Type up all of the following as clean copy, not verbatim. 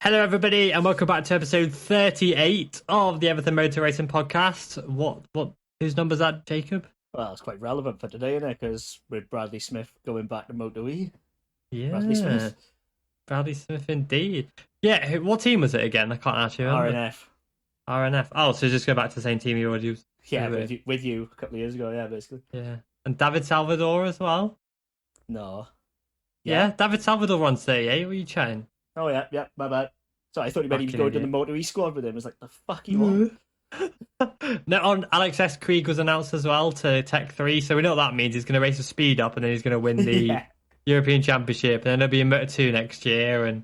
Hello, everybody, and welcome back to episode 38 of the Everything Motor Racing Podcast. Whose number's that, Jacob? Well, it's quite relevant for today, isn't it? Because with Bradley Smith going back to MotoE. Yeah, Bradley Smith indeed. Yeah, what team was it again? I can't actually remember. RNF. Oh, so just go back to the same team you already used. Yeah, with you a couple of years ago, yeah, basically. Yeah, and David Salvador as well? No. Yeah, David Salvador runs 38. What are you chatting? Oh, yeah, my bad. So I thought he meant he was going to the MotoE squad with him. I was like, the fuck you want? No, on Alex S. Krieg was announced as well to Tech 3, so we know what that means. He's going to race a speed up and then he's going to win the European Championship, and then he'll be in Moto 2 next year. And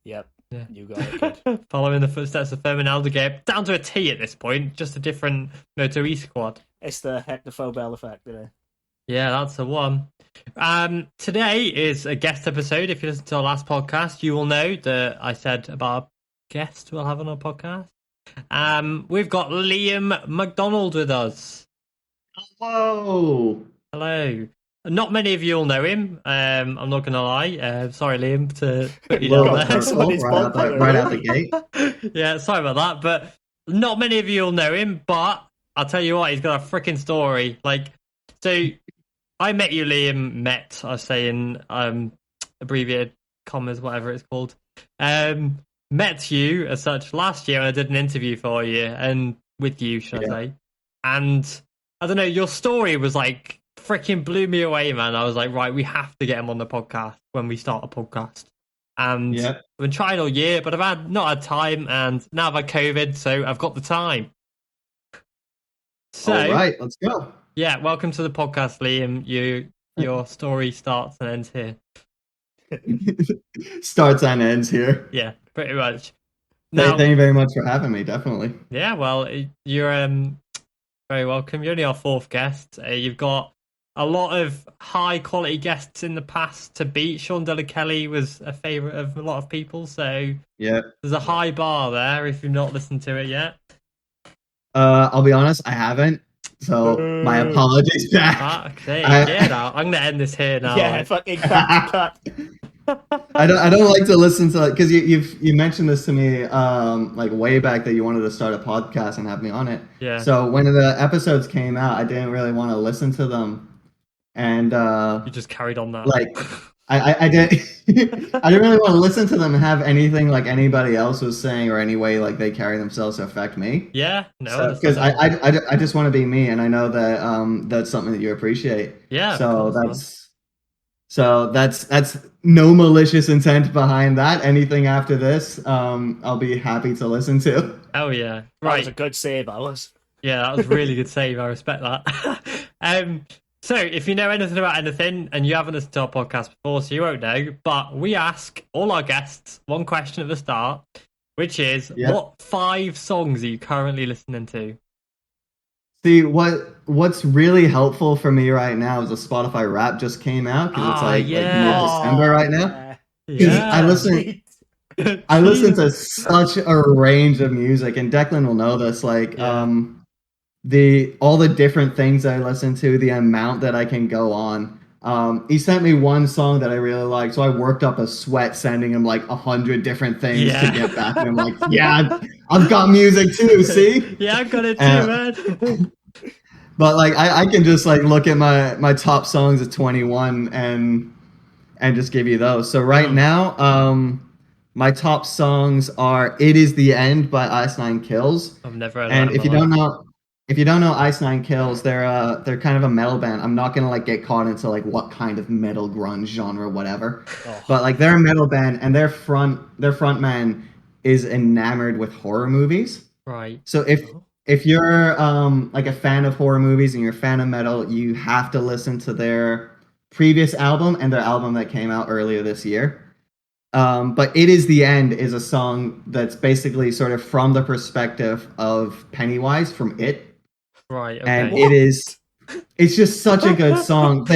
Yep, yeah. You got it, kid. Following the footsteps of Fermin Aldeguer, down to a T at this point, just a different MotoE squad. It's the Hector Fobel effect, isn't it? Yeah, that's the one. Today is a guest episode. If you listen to our last podcast, you will know that I said about a guest we'll have on our podcast. We've got Liam MacDonald with us. Hello. Not many of you will know him. I'm not going to lie. Sorry, Liam, to put you down there. Right out the gate. Yeah, sorry about that. But not many of you will know him. But I'll tell you what, he's got a freaking story. So I met you, Liam. I was saying abbreviated commas, whatever it's called. Met you as such last year, and I did an interview for you and with you, should I say? And I don't know, your story was like freaking blew me away, man. I was like, right, we have to get him on the podcast when we start a podcast. And I've been trying all year, but I've not had time, and now I've had COVID, so I've got the time. So, all right, let's go. Yeah, welcome to the podcast, Liam. Your story starts and ends here. Starts and ends here. Yeah, pretty much. Thank you very much for having me, definitely. Yeah, well, you're very welcome. You're only our fourth guest. You've got a lot of high-quality guests in the past to beat. Sean Della Kelly was a favourite of a lot of people, so there's a high bar there if you've not listened to it yet. I'll be honest, I haven't. So my apologies, Jack. Okay, I'm going to end this here now. Yeah, fucking cut. I don't like to listen to, because you mentioned this to me like way back that you wanted to start a podcast and have me on it. Yeah. So when the episodes came out, I didn't really want to listen to them, and you just carried on that. Like I did. I didn't really want to listen to them and have anything like anybody else was saying or any way like they carry themselves to affect me. Yeah, no, because I just want to be me, and I know that that's something that you appreciate. Yeah. So that's no malicious intent behind that. Anything after this, I'll be happy to listen to. Oh yeah, right. That was a good save, Alice. Yeah, that was a really good save. I respect that. So, if you know anything about anything, and you haven't listened to our podcast before, so you won't know, but we ask all our guests one question at the start, which is, what 5 songs are you currently listening to? See, what's really helpful for me right now is a Spotify Wrap just came out, because it's like mid-December right now. Yeah. I listen to such a range of music, and Declan will know this, all the different things I listen to, the amount that I can go on. He sent me one song that I really liked, so I worked up a sweat sending him like 100 different things to get back. And I'm like, I've got music too, see? Yeah, I've got it too, man. But like I can just like look at my top songs of 21 and just give you those. So right now, my top songs are "It Is the End" by Ice Nine Kills. I've never heard and that. If you don't know Ice Nine Kills, they're kind of a metal band. I'm not gonna like get caught into like what kind of metal grunge genre, whatever. But like they're a metal band, and their frontman is enamored with horror movies. Right. So if you're like a fan of horror movies and you're a fan of metal, you have to listen to their previous album and their album that came out earlier this year. But "It Is the End" is a song that's basically sort of from the perspective of Pennywise from It. Right, okay. And it's just such a good song.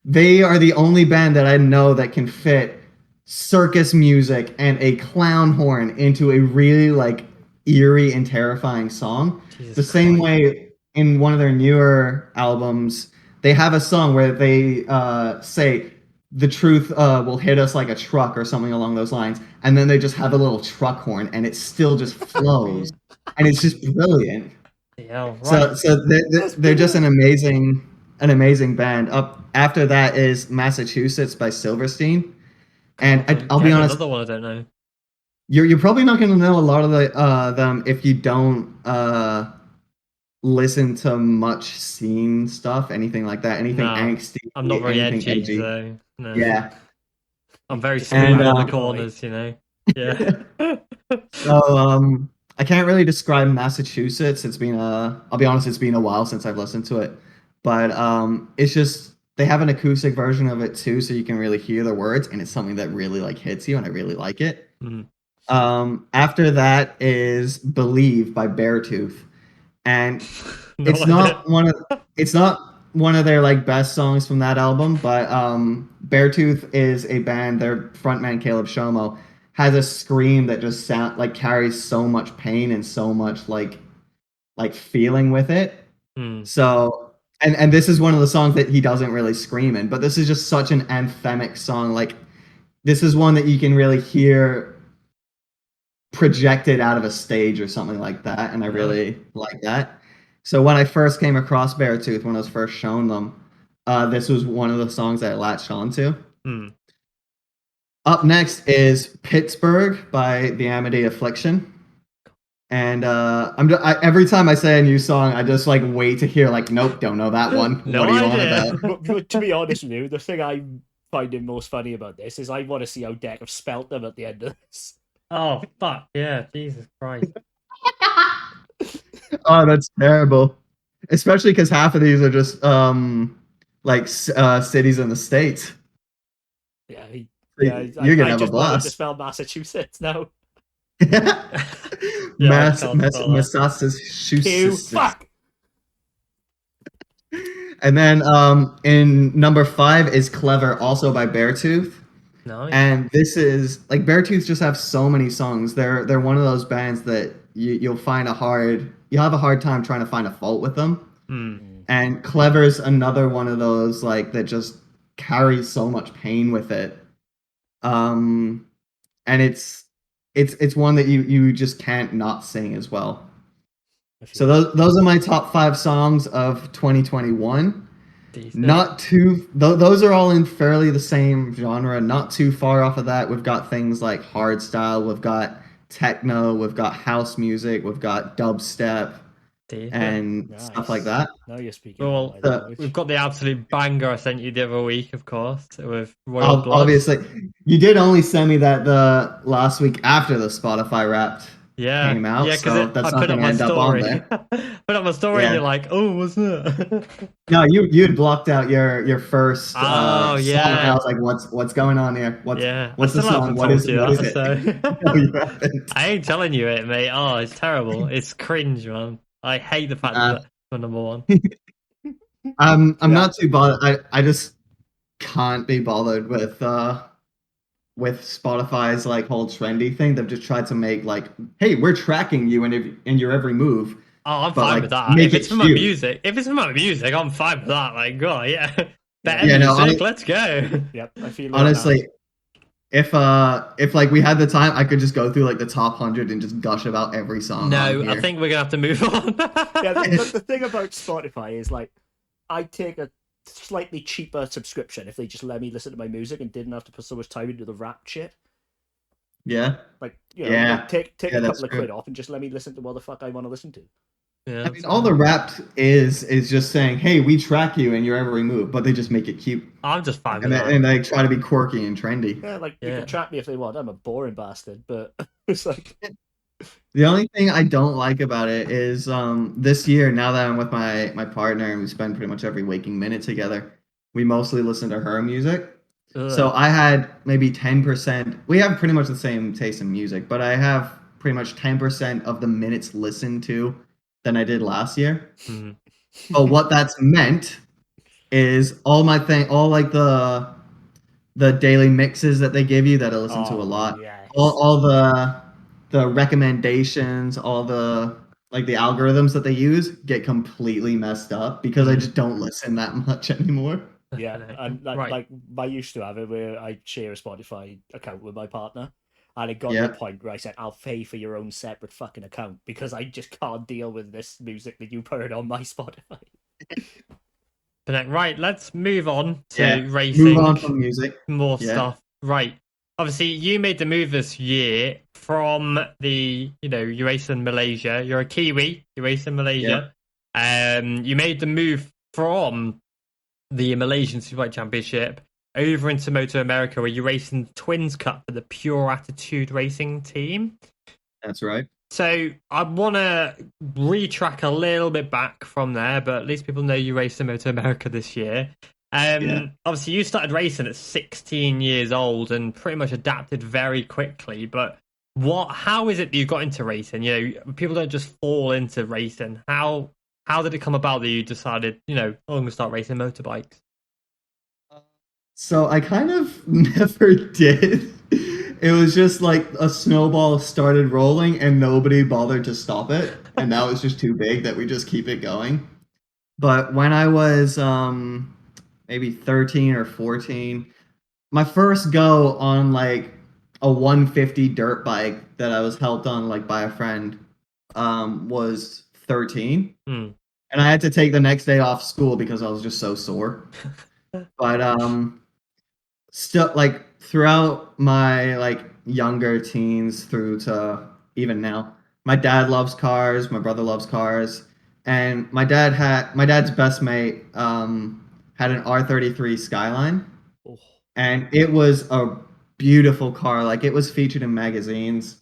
They are the only band that I know that can fit circus music and a clown horn into a really like eerie and terrifying song. Same way in one of their newer albums, they have a song where they say the truth will hit us like a truck or something along those lines, and then they just have a little truck horn, and it still just flows, and it's just brilliant. Yeah, right. So they're just an amazing band. Up after that is Massachusetts by Silverstein, and I'll be honest, another one I don't know. You're probably not going to know a lot of them if you don't listen to much scene stuff, anything like that, anything angsty. I'm not very edgy, so no. Yeah. I'm very smooth in the corners, you know. Yeah. So I can't really describe Massachusetts. It's been I'll be honest, it's been a while since I've listened to it, but it's just they have an acoustic version of it too, so you can really hear the words, and it's something that really like hits you, and I really like it. Mm-hmm. After that is Believe by Beartooth. And it's not one of their like best songs from that album, but Beartooth is a band, their frontman Caleb Shomo has a scream that just carries so much pain and so much like feeling with it. So and this is one of the songs that he doesn't really scream in, but this is just such an anthemic song. Like this is one that you can really hear projected out of a stage or something like that, and I really like that. So when I first came across Beartooth, when I was first shown them, this was one of the songs that I latched onto. Up next is Pittsburgh by the Amity Affliction, and every time I say a new song, I just like wait to hear like, nope, don't know that one. No what are you idea. on about? But to be honest with you, the thing I find it most funny about this is I want to see how Deck have spelt them at the end of this. Oh fuck yeah, Jesus Christ. Oh, that's terrible. Especially because half of these are just cities in the States. Yeah, you're gonna have a blast. To spell Massachusetts now. Massachusetts. Fuck. And then in number 5 is Clever, also by Beartooth. Nice. And this is like Beartooth just have so many songs. They're one of those bands that you'll have a hard time trying to find a fault with them. And Clever's another one of those like that just carries so much pain with it. And it's one that you just can't not sing as well. So those are my top 5 songs of 2021. Not too. Those are all in fairly the same genre. Not too far off of that. We've got things like hardstyle. We've got techno. We've got house music. We've got dubstep and stuff like that. Now you're speaking. Well, we've got the absolute banger I sent you the other week, of course, with Royal Blood. Obviously, you did only send me that the last week after the Spotify Wrapped came out. Yeah, because that's I put up my story. Put up my story, and you're like, "Oh, what's that?" No, you had blocked out your first. Oh song, and I was like, "What's going on here? What's the song? What is it?" So. No, you haven't. I ain't telling you it, mate. Oh, it's terrible. It's cringe, man. I hate the fact that for number 1. I'm not too bothered. I just can't be bothered with Spotify's like whole trendy thing. They've just tried to make like, hey, we're tracking you in your every move. Oh, I'm fine with that. If it's for my music, I'm fine with that. Like, God, yeah. Better music, let's go. Yep, I feel honestly, if like we had the time, I could just go through like the top 100 and just gush about every song. No, I think we're gonna have to move on. The thing about Spotify is like, I take a slightly cheaper subscription if they just let me listen to my music and didn't have to put so much time into the rap shit. Yeah. Like, like take a couple of quid off and just let me listen to what the fuck I want to listen to. Yeah, I mean, all the Wrapped is just saying, hey, we track you in your every move, but they just make it cute. I'm just fine with that. And they try to be quirky and trendy. Yeah, like, you can track me if they want. I'm a boring bastard, but it's like... The only thing I don't like about it is this year, now that I'm with my partner and we spend pretty much every waking minute together, we mostly listen to her music. So I had maybe 10%. We have pretty much the same taste in music, but I have pretty much 10% of the minutes listened to than I did last year. Mm-hmm. But what that's meant is all like the daily mixes that they give you that I listen to a lot. Yes. All the recommendations, all the like the algorithms that they use get completely messed up because I just don't listen that much anymore. Yeah, and Right. like I used to have it where I share a Spotify account with my partner, and it got to Yeah. a point where I said, "I'll pay for your own separate fucking account because I just can't deal with this music that you put on my Spotify." But right, let's move on Yeah. to Move racing. on from music. More Yeah. stuff. Right. Obviously, you made the move this year from you race in Malaysia. You're a Kiwi. You race in Yeah. Malaysia. You made the move from the Malaysian Superbike Championship over into MotoAmerica, where you race in the Twins Cup for the Pure Attitude Racing team. That's right. So I want to retrack a little bit back from there, but at least people know you raced in MotoAmerica this year. Yeah. Obviously, you started racing at 16 years old and pretty much adapted very quickly. But how is it that you got into racing? People don't just fall into racing. How did it come about that you decided, I'm going to start racing motorbikes? So I kind of never did. It was just like a snowball started rolling and nobody bothered to stop it. And now it's just too big that we just keep it going. But when I was maybe 13 or 14, my first go on like a 150 dirt bike that I was helped on like by a friend was 13. Hmm. And I had to take the next day off school because I was just so sore. But still, like throughout my like younger teens through to even now, my dad loves cars, my brother loves cars, and my dad's best mate had an R33 Skyline, Oh, and it was a beautiful car. Like it was featured in magazines,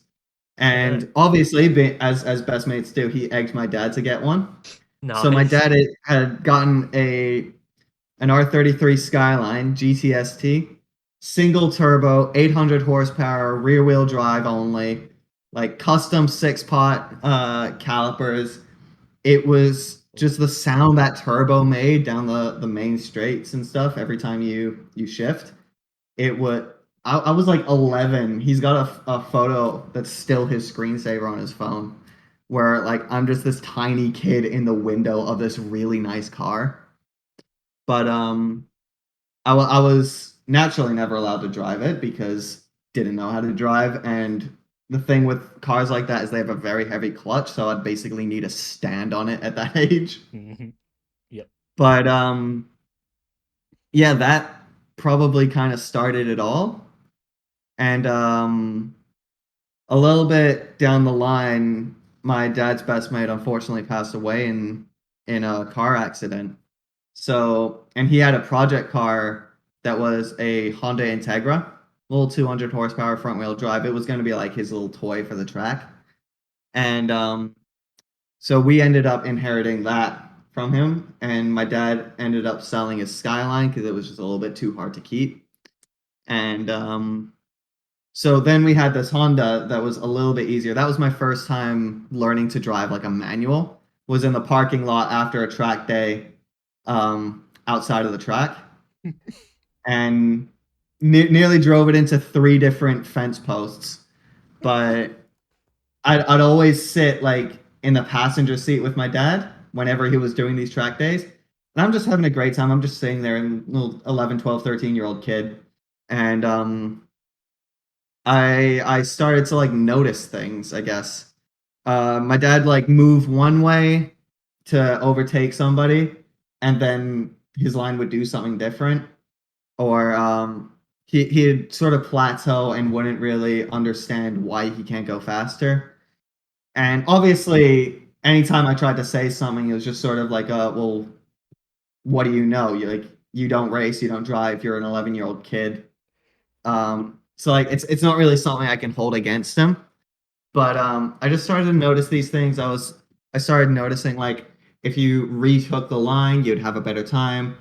and obviously, as best mates do, he egged my dad to get one. So my Nice. dad had gotten an R33 Skyline GTST, single turbo, 800 horsepower, rear wheel drive only, like custom 6-pot calipers. It was just the sound that turbo made down the main straights and stuff every time you shift. It would. I was like 11. He's got a photo that's still his screensaver on his phone, where like I'm just this tiny kid in the window of this really nice car. But I was naturally never allowed to drive it because didn't know how to drive. And the thing with cars like that is they have a very heavy clutch, so I'd basically need a stand on it at that age. yep. But yeah, that probably kind of started it all. And a little bit down the line, my dad's best mate unfortunately passed away in a car accident. So, and he had a project car that was a Honda Integra, little 200 horsepower front wheel drive. It was going to be like his little toy for the track. And so we ended up inheriting that from him. And my dad ended up selling his Skyline because it was just a little bit too hard to keep. And so then we had this Honda that was a little bit easier. That was my first time learning to drive like a manual. Was in the parking lot after a track day outside of the track. And nearly drove it into 3 different fence posts. But I'd always sit like in the passenger seat with my dad whenever he was doing these track days. And I'm just having a great time. I'm just sitting there, and little 11, 12, 13-year-old kid. And I started to like notice things, I guess. My dad like moved one way to overtake somebody, and then his line would do something different. Or he'd sort of plateau and wouldn't really understand why he can't go faster. And obviously, anytime I tried to say something, it was just sort of like, well, what do you know? You don't race, you don't drive, you're an 11-year-old kid. So like it's not really something I can hold against him. But I just started to notice these things. I started noticing like if you retook the line, you'd have a better time.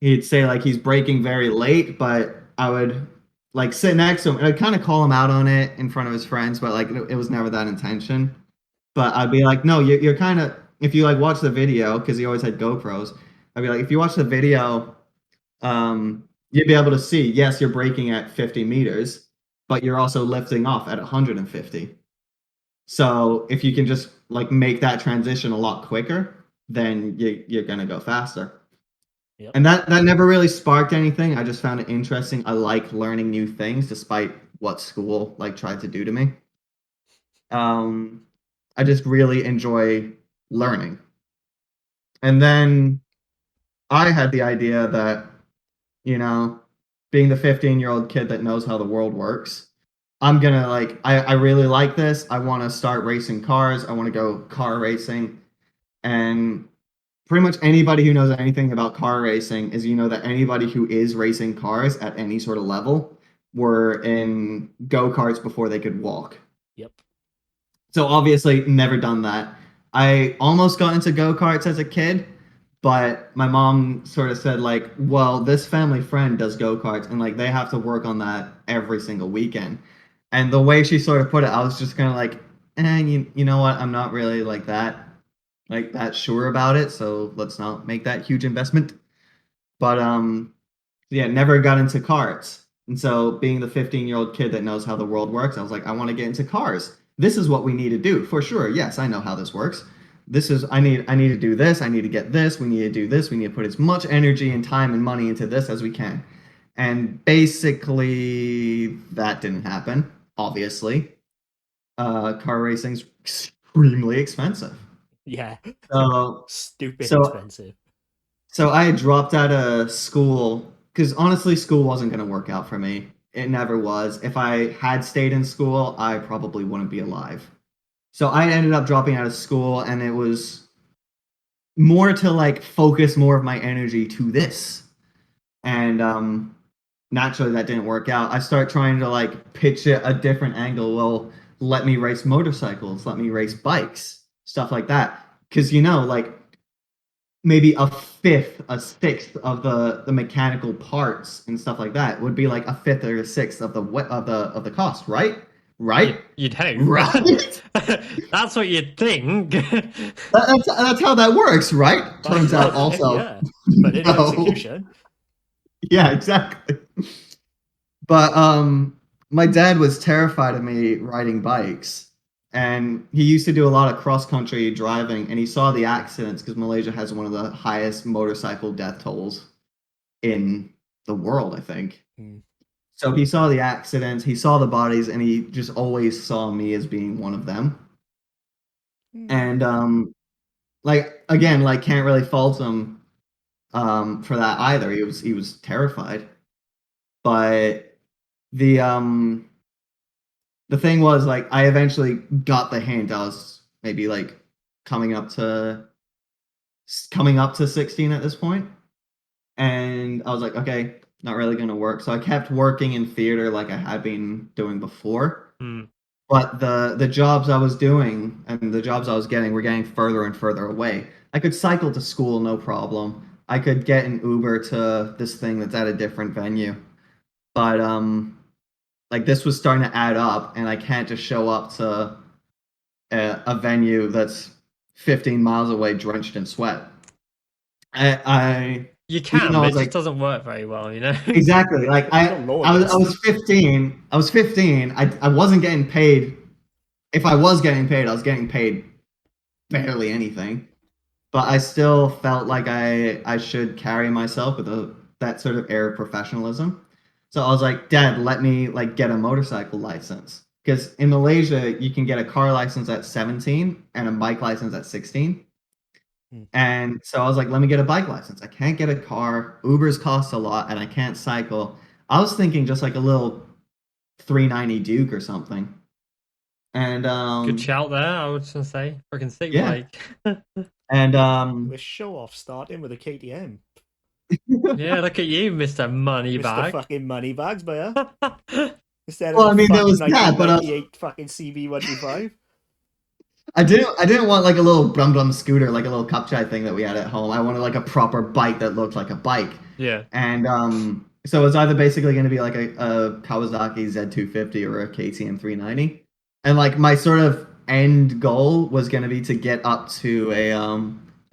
He'd say like he's braking very late, but I would like sit next to him and I'd kind of call him out on it in front of his friends, but like it was never that intention. But I'd be like, no, you're kind of, if you like watch the video, because he always had GoPros, I'd be like, if you watch the video, you'd be able to see, yes, you're braking at 50 meters, but you're also lifting off at 150. So if you can just like make that transition a lot quicker, then you're gonna go faster. Yep. And that never really sparked anything. I just found it interesting. I like learning new things despite what school like tried to do to me. I just really enjoy learning. And then I had the idea that, you know, being the 15-year-old kid that knows how the world works, I'm gonna I really like this. I want to start racing cars. I want to go car racing. And pretty much anybody who knows anything about car racing is, that anybody who is racing cars at any sort of level were in go-karts before they could walk. Yep. So obviously never done that. I almost got into go-karts as a kid, but my mom sort of said well, this family friend does go-karts and they have to work on that every single weekend. And the way she sort of put it, I was just kind of you know what? I'm not really that sure about it, so let's not make that huge investment. But yeah, never got into karts. And so being the 15-year-old kid that knows how the world works, I was like, I want to get into cars. This is what we need to do for sure. Yes, I know how this works. I need to do this. I need to get this. We need to do this. We need to put as much energy and time and money into this as we can. And basically that didn't happen, obviously. Car racing's extremely expensive. Yeah. So Stupid expensive. So I had dropped out of school because honestly, school wasn't going to work out for me. It never was. If I had stayed in school, I probably wouldn't be alive. So I ended up dropping out of school, and it was more to focus more of my energy to this. And naturally, that didn't work out. I started trying to pitch it a different angle. Well, let me race motorcycles, let me race bikes, stuff like that. Because maybe a fifth, a sixth of the mechanical parts and stuff like that would be a fifth or a sixth of the cost, right? Right? You'd hope. Right? That's what you'd think. That's how that works, right? Turns out also. Yeah, but in execution. Yeah, exactly. But my dad was terrified of me riding bikes. And he used to do a lot of cross-country driving, and he saw the accidents because Malaysia has one of the highest motorcycle death tolls in the world, I think. Mm. So he saw the accidents, he saw the bodies, and he just always saw me as being one of them. Mm. And again, can't really fault him for that either. He was terrified. But the thing was, I eventually got the hint. I was maybe coming up to 16 at this point, and I was like, okay, not really gonna work. So I kept working in theater like I had been doing before. Mm. But the jobs I was doing and the jobs I was getting were getting further and further away. I could cycle to school, no problem. I could get an Uber to this thing that's at a different venue. But this was starting to add up, and I can't just show up to a venue that's 15 miles away, drenched in sweat. You can, but it just doesn't work very well, Exactly. I was 15. I was 15. I wasn't getting paid. If I was getting paid, I was getting paid barely anything. But I still felt like I should carry myself with that sort of air of professionalism. So I was like, Dad, let me get a motorcycle license. Because in Malaysia, you can get a car license at 17 and a bike license at 16. And so I was like, let me get a bike license. I can't get a car. Ubers cost a lot, and I can't cycle. I was thinking just a little 390 Duke or something. And good shout there, I would just say. Freaking sick bike. And with show off starting with a KTM. Yeah, look at you, Mr. Moneybag. Mr. fucking Moneybags, but instead of there was that, but fucking CB125. I didn't want a little brum brum scooter, a little Kapchai thing that we had at home. I wanted a proper bike that looked like a bike. Yeah. And so it's either basically going to be a Kawasaki Z250 or a KTM 390. And my sort of end goal was going to be to get up to a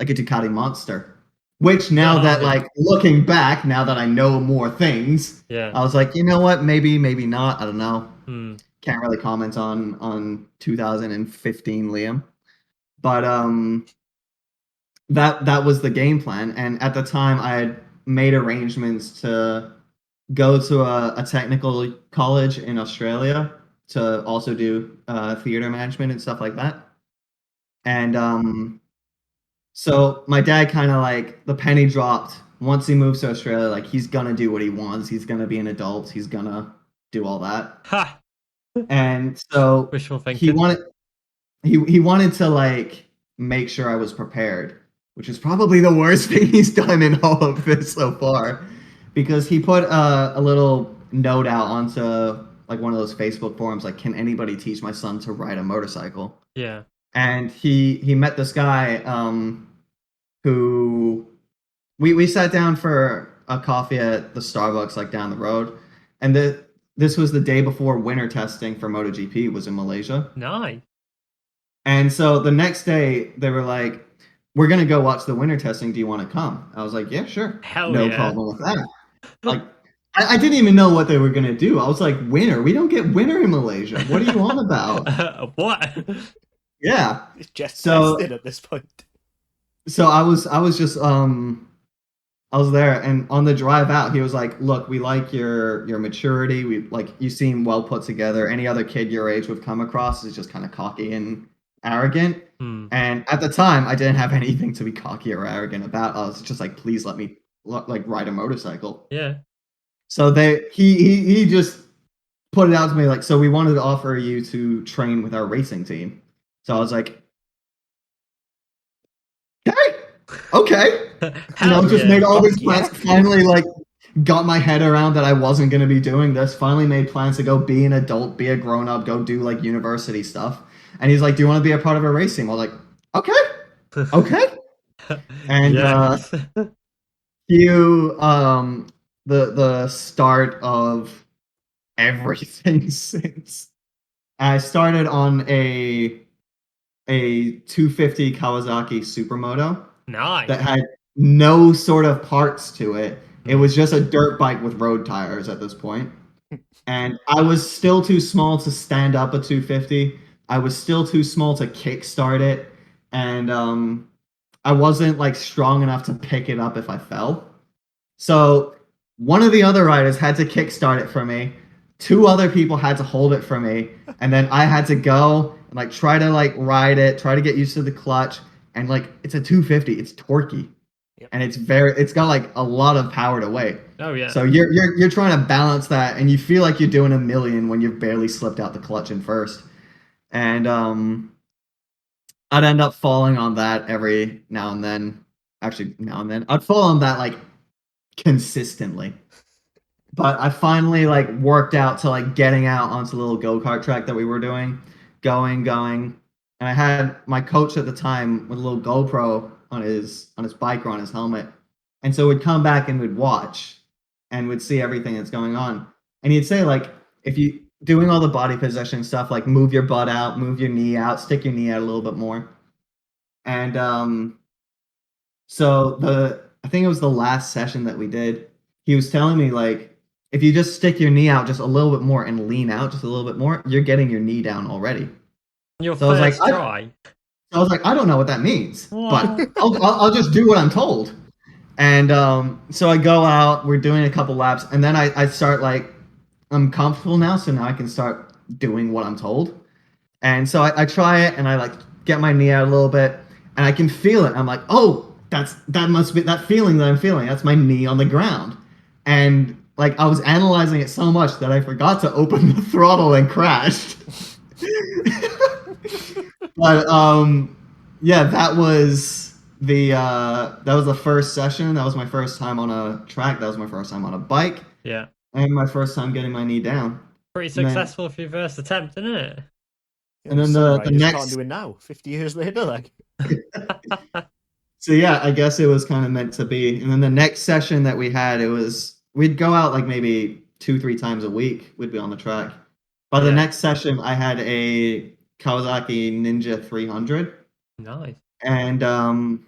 Ducati Monster. Which now that looking back, now that I know more things, I was like, you know what, maybe not. I don't know. Can't really comment on 2015 Liam. But that was the game plan. And at the time I had made arrangements to go to a technical college in Australia to also do theater management and stuff like that. And so my dad kind of like the penny dropped once he moves to Australia. Like he's gonna do what he wants. He's gonna be an adult. He's gonna do all that. Ha! And so Wishful he thinking. wanted to like make sure I was prepared, which is probably the worst thing he's done in all of this so far, because he put a little note out onto like one of those Facebook forums, like, can anybody teach my son to ride a motorcycle? Yeah. And he met this guy who we sat down for a coffee at the Starbucks like down the road, and this was the day before winter testing for MotoGP was in Malaysia. Nice. And so the next day they were like, we're gonna go watch the winter testing. Do you want to come? I was like, yeah, sure. Hell no yeah. problem with that. Like, I didn't even know what they were gonna do. I was like, winter? We don't get winter in Malaysia. What are you on about? What? Yeah. It's just So- tested at this point. So I was just I was there, and on the drive out, he was like, "Look, we like your maturity. We like you seem well put together. Any other kid your age we've come across is just kind of cocky and arrogant." Hmm. And at the time, I didn't have anything to be cocky or arrogant about. I was just like, "Please let me like ride a motorcycle." Yeah. So he just put it out to me like, "So we wanted to offer you to train with our racing team." So I was like, okay. Hell Just yeah. made all these Fuck yeah. plans. Finally, like, got my head around that I wasn't going to be doing this. Finally made plans to go be an adult, be a grown-up, go do, like, university stuff. And he's like, do you want to be a part of a race team? I was like, okay. And Yes. the start of everything since. I started on a 250 Kawasaki Supermoto Nice. that had no sort of parts to it. It was just a dirt bike with road tires at this point. And I was still too small to stand up a 250. I was still too small to kickstart it. And I wasn't like strong enough to pick it up if I fell. So one of the other riders had to kickstart it for me. Two other people had to hold it for me. And then I had to go and like try to like ride it, try to get used to the clutch. And like it's a 250, it's torquey. Yep. And it's got like a lot of power to weight. Oh yeah. So you're trying to balance that, and you feel like you're doing a million when you've barely slipped out the clutch in first. And I'd end up falling on that every now and then. Actually, now and then I'd fall on that like consistently. But I finally like worked out to like getting out onto the little go-kart track that we were doing, going. And I had my coach at the time with a little GoPro on his bike or on his helmet. And so we'd come back and we'd watch and we'd see everything that's going on. And he'd say, like, if you doing all the body position stuff, like move your butt out, move your knee out, stick your knee out a little bit more. And so I think it was the last session that we did, he was telling me, like, if you just stick your knee out just a little bit more and lean out just a little bit more, you're getting your knee down already. Your So I was first like, try. I was like, I don't know what that means, What? but I'll just do what I'm told. And so I go out, we're doing a couple laps, and then I start like, I'm comfortable now, so now I can start doing what I'm told. And so I try it, and I like get my knee out a little bit, and I can feel it. I'm like, oh, that must be that feeling that I'm feeling. That's my knee on the ground. And like I was analyzing it so much that I forgot to open the throttle and crashed. But yeah, that was the first session. That was my first time on a track. That was my first time on a bike, Yeah. and my first time getting my knee down. Pretty And then- successful for your first attempt, isn't it? And then Some the riders next- can't do it now, 50 years later. Like, So yeah, I guess it was kind of meant to be. And then the next session that we had, we'd go out like maybe 2-3 times a week. We'd be on the track. By the Yeah. next session, I had a Kawasaki Ninja 300. Nice. And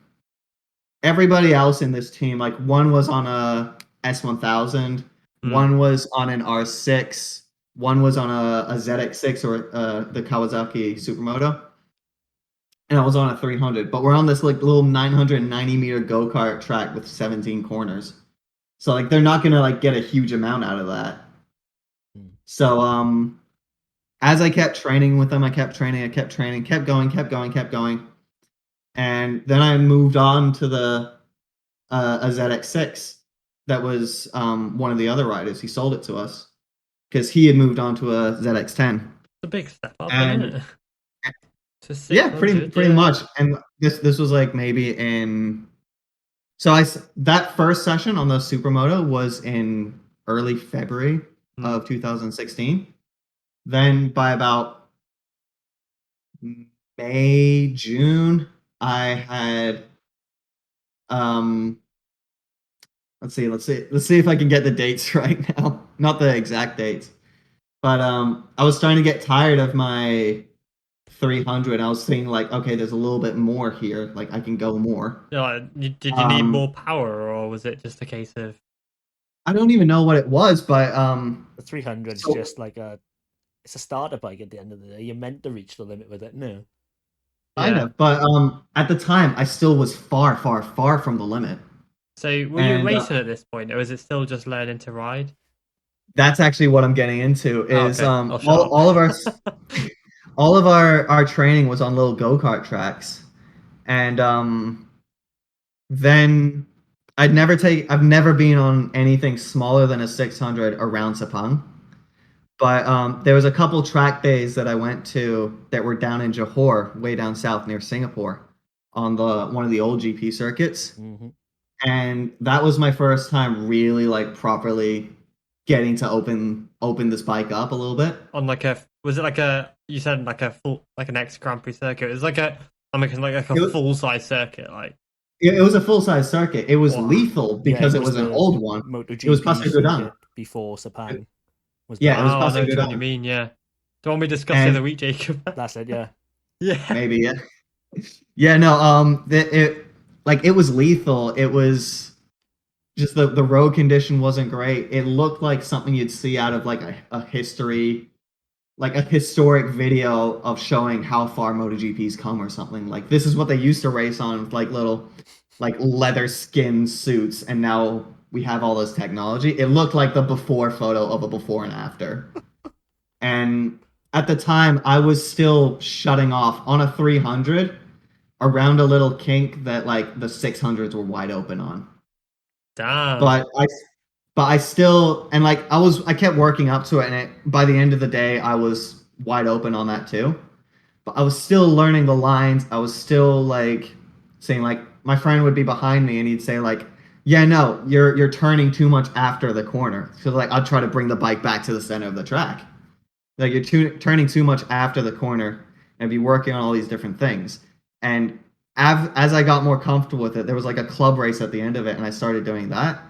everybody else in this team, like one was on a S1000, one was on an R6, one was on a ZX6 or the Kawasaki Supermoto, and I was on a 300. But we're on this like little 990 meter go-kart track with 17 corners. So like they're not gonna like get a huge amount out of that. So as I kept training with them, I kept training, kept going. And then I moved on to the a ZX6 that was one of the other riders. He sold it to us because he had moved on to a ZX10. It's a big step up, And isn't it? yeah, pretty much. And this was like maybe in that first session on the Supermoto was in early February of 2016. Then by about May, June, I had let's see if I can get the dates right now. Not the exact dates. But I was starting to get tired of my 300. I was thinking like, okay, there's a little bit more here. Like I can go more. Yeah, did you need more power, or was it just a case of? I don't even know what it was, but the 300 is just like it's a starter bike at the end of the day. You're meant to reach the limit with it. No. Kind of, but at the time, I still was far from the limit. So were you racing at this point, or was it still just learning to ride? That's actually what I'm getting into. Is all of our training was on little go-kart tracks, and then I've never been on anything smaller than a 600 around Sepang. But there was a couple track days that I went to that were down in Johor, way down south near Singapore, on one of the old GP circuits. Mm-hmm. And that was my first time really like properly getting to open this bike up a little bit. On you said like a full, like an ex Grand Prix circuit. It was like a full size circuit, like. It was a full size circuit. It was lethal because it was an old one. MotoGP it was Pasir Gudang before Sepang. It was Pasir Gudang. What you mean? Yeah. The one we discussed the other week, Jacob. That's it. Yeah. Yeah. Maybe. Yeah. Yeah. No. It was lethal. It was just the road condition wasn't great. It looked like something you'd see out of like a historic video of showing how far MotoGP's come or something. Like this is what they used to race on with like little like leather skin suits, and now we have all this technology. It looked like the before photo of a before and after. And at the time I was still shutting off on a 300 around a little kink that like the 600s were wide open on. Damn. But I still, and like I kept working up to it, and by the end of the day I was wide open on that too. But I was still learning the lines. I was still like saying, like, my friend would be behind me and he'd say like, yeah, no, you're turning too much after the corner. So like I'd try to bring the bike back to the center of the track. Like you're turning too much after the corner, and I'd be working on all these different things. And as I got more comfortable with it, there was like a club race at the end of it, and I started doing that.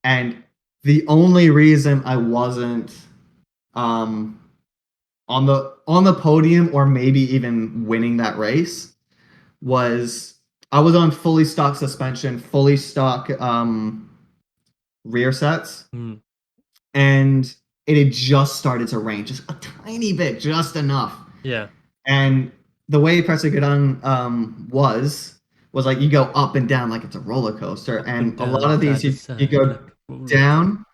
And the only reason I wasn't on the podium or maybe even winning that race was I was on fully stock suspension, fully stock rear sets, and it had just started to rain, just a tiny bit, just enough. Yeah. And the way Pasir Gudang was like you go up and down like it's a roller coaster, and a lot of these you go down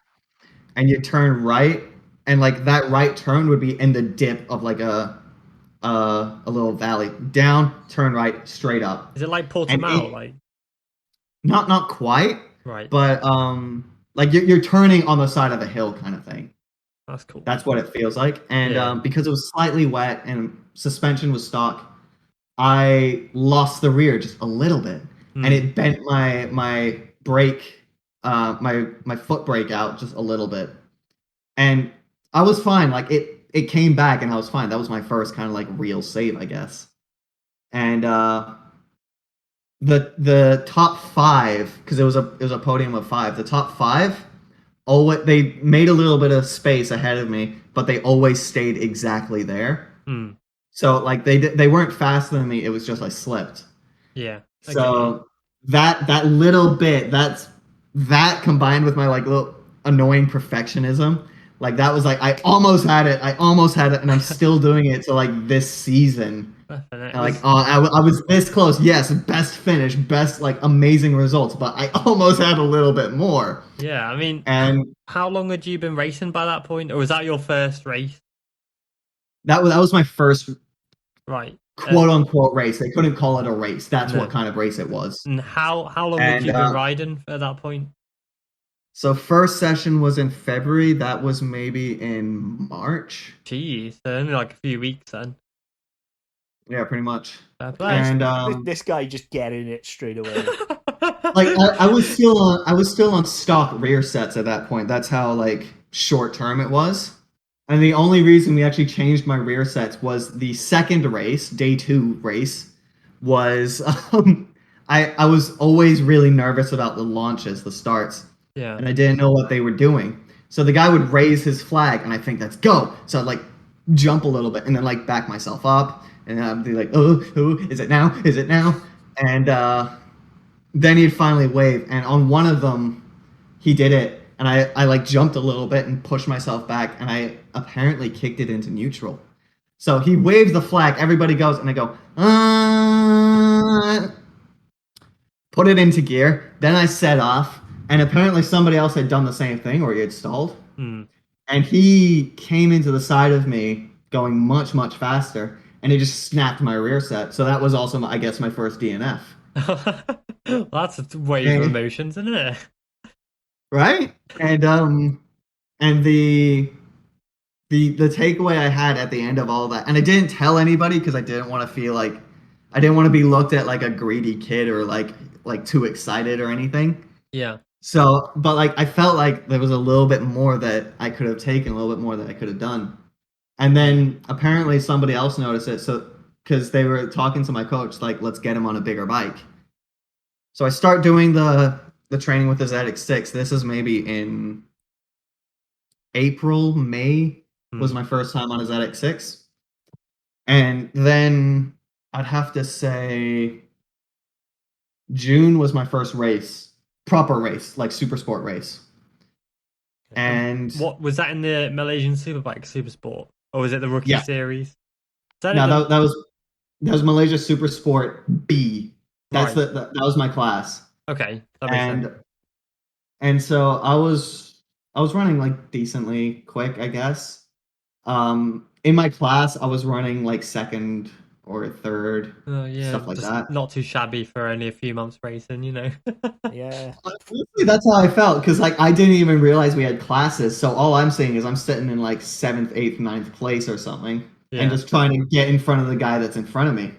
and you turn right, and like that right turn would be in the dip of like a little valley. Down, turn right, straight up. Is it like Portimao? Like not quite, right? But like you're turning on the side of a hill kind of thing. That's cool. That's what it feels like. And because it was slightly wet and suspension was stock, I lost the rear just a little bit, and it bent my brake, my foot brake out just a little bit, and I was fine. Like it came back, and I was fine. That was my first kind of like real save, I guess. And the top five, because it was a podium of 5. The top 5. They made a little bit of space ahead of me, but they always stayed exactly there. So like they weren't faster than me. It was just I slipped. Yeah. Okay. So that little bit, that combined with my like little annoying perfectionism Like that was like I almost had it, and I'm still doing it to like this season. And, like I was this close. Yes, best finish, best like amazing results, but I almost had a little bit more. Yeah, I mean, And how long had you been racing by that point, or was that your first race? that was my first Right. quote unquote race. They couldn't call it a race. That's No. what kind of race it was. And how long had you been riding at that point? So first session was in February. That was maybe in March. Jeez, only like a few weeks then. Yeah, pretty much. And this guy just getting it straight away. Like I was still on stock rear sets at that point. That's how like short term it was. And the only reason we actually changed my rear sets was the second race, day 2 race, was I was always really nervous about the launches, the starts. Yeah. And I didn't know what they were doing. So the guy would raise his flag and I think that's go. So I'd like jump a little bit and then like back myself up and I'd be like, oh, is it now? Is it now? And then he'd finally wave. And on one of them, he did it. And I like jumped a little bit and pushed myself back. And I apparently kicked it into neutral. So he waves the flag. Everybody goes. And I go, put it into gear. Then I set off. And apparently somebody else had done the same thing or he had stalled. And he came into the side of me going much, much faster. And he just snapped my rear set. So that was also, I guess, my first DNF. That's a wave of emotions, isn't it? Right? And the takeaway I had at the end of all that, and I didn't tell anybody because I didn't want to feel like I didn't want to be looked at like a greedy kid or like too excited or anything. Yeah. So, but like I felt like there was a little bit more that I could have taken, a little bit more that I could have done. And then apparently somebody else noticed it, so because they were talking to my coach, like, let's get him on a bigger bike. So I start doing the training with the ZX6. This is maybe in April, May was my first time on a ZX6. And then I'd have to say June was my first race, proper race, like super sport race. And what was that in the Malaysian Superbike Super Sport? Or was it the Rookie Series? That was Malaysia Super Sport B. That's right. That was my class. Okay. That makes sense. And so I was running like decently quick, I guess. In my class I was running like second or third. Oh yeah. Stuff like that. Not too shabby for only a few months racing, you know. Yeah. That's how I felt, because like I didn't even realize we had classes. So all I'm saying is I'm sitting in like 7th, 8th, 9th place or something, and just trying to get in front of the guy that's in front of me.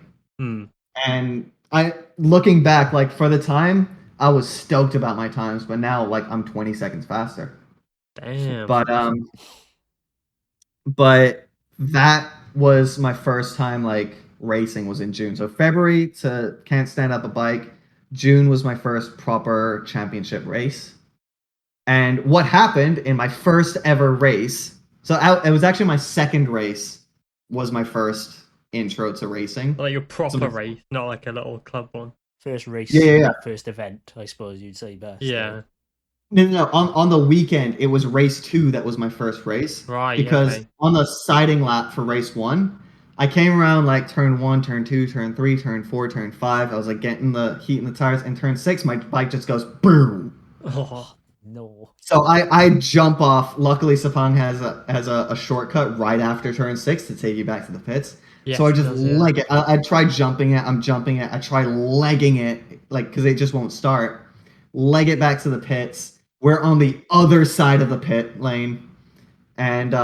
And looking back, like for the time, I was stoked about my times, but now like I'm 20 seconds faster. Damn. But that was my first time like racing was in June. So February to can't stand up a bike. June was my first proper championship race. And what happened in my first ever race, so it was actually my second race, was my first intro to racing. Like your proper race, not like a little club one. First race, first event, I suppose you'd say best. Yeah. No. On the weekend, it was race 2 that was my first race. Right. Because on the siding lap for race 1, I came around like turn 1, turn 2, turn 3, turn 4, turn 5. I was like getting the heat in the tires, and turn 6, my bike just goes boom. Oh no! So I jump off. Luckily, Sepang has a shortcut right after turn 6 to take you back to the pits. Yes, so I just leg it. I try jumping it. I'm jumping it. I try legging it, like, because it just won't start. Leg it back to the pits. We're on the other side of the pit lane, and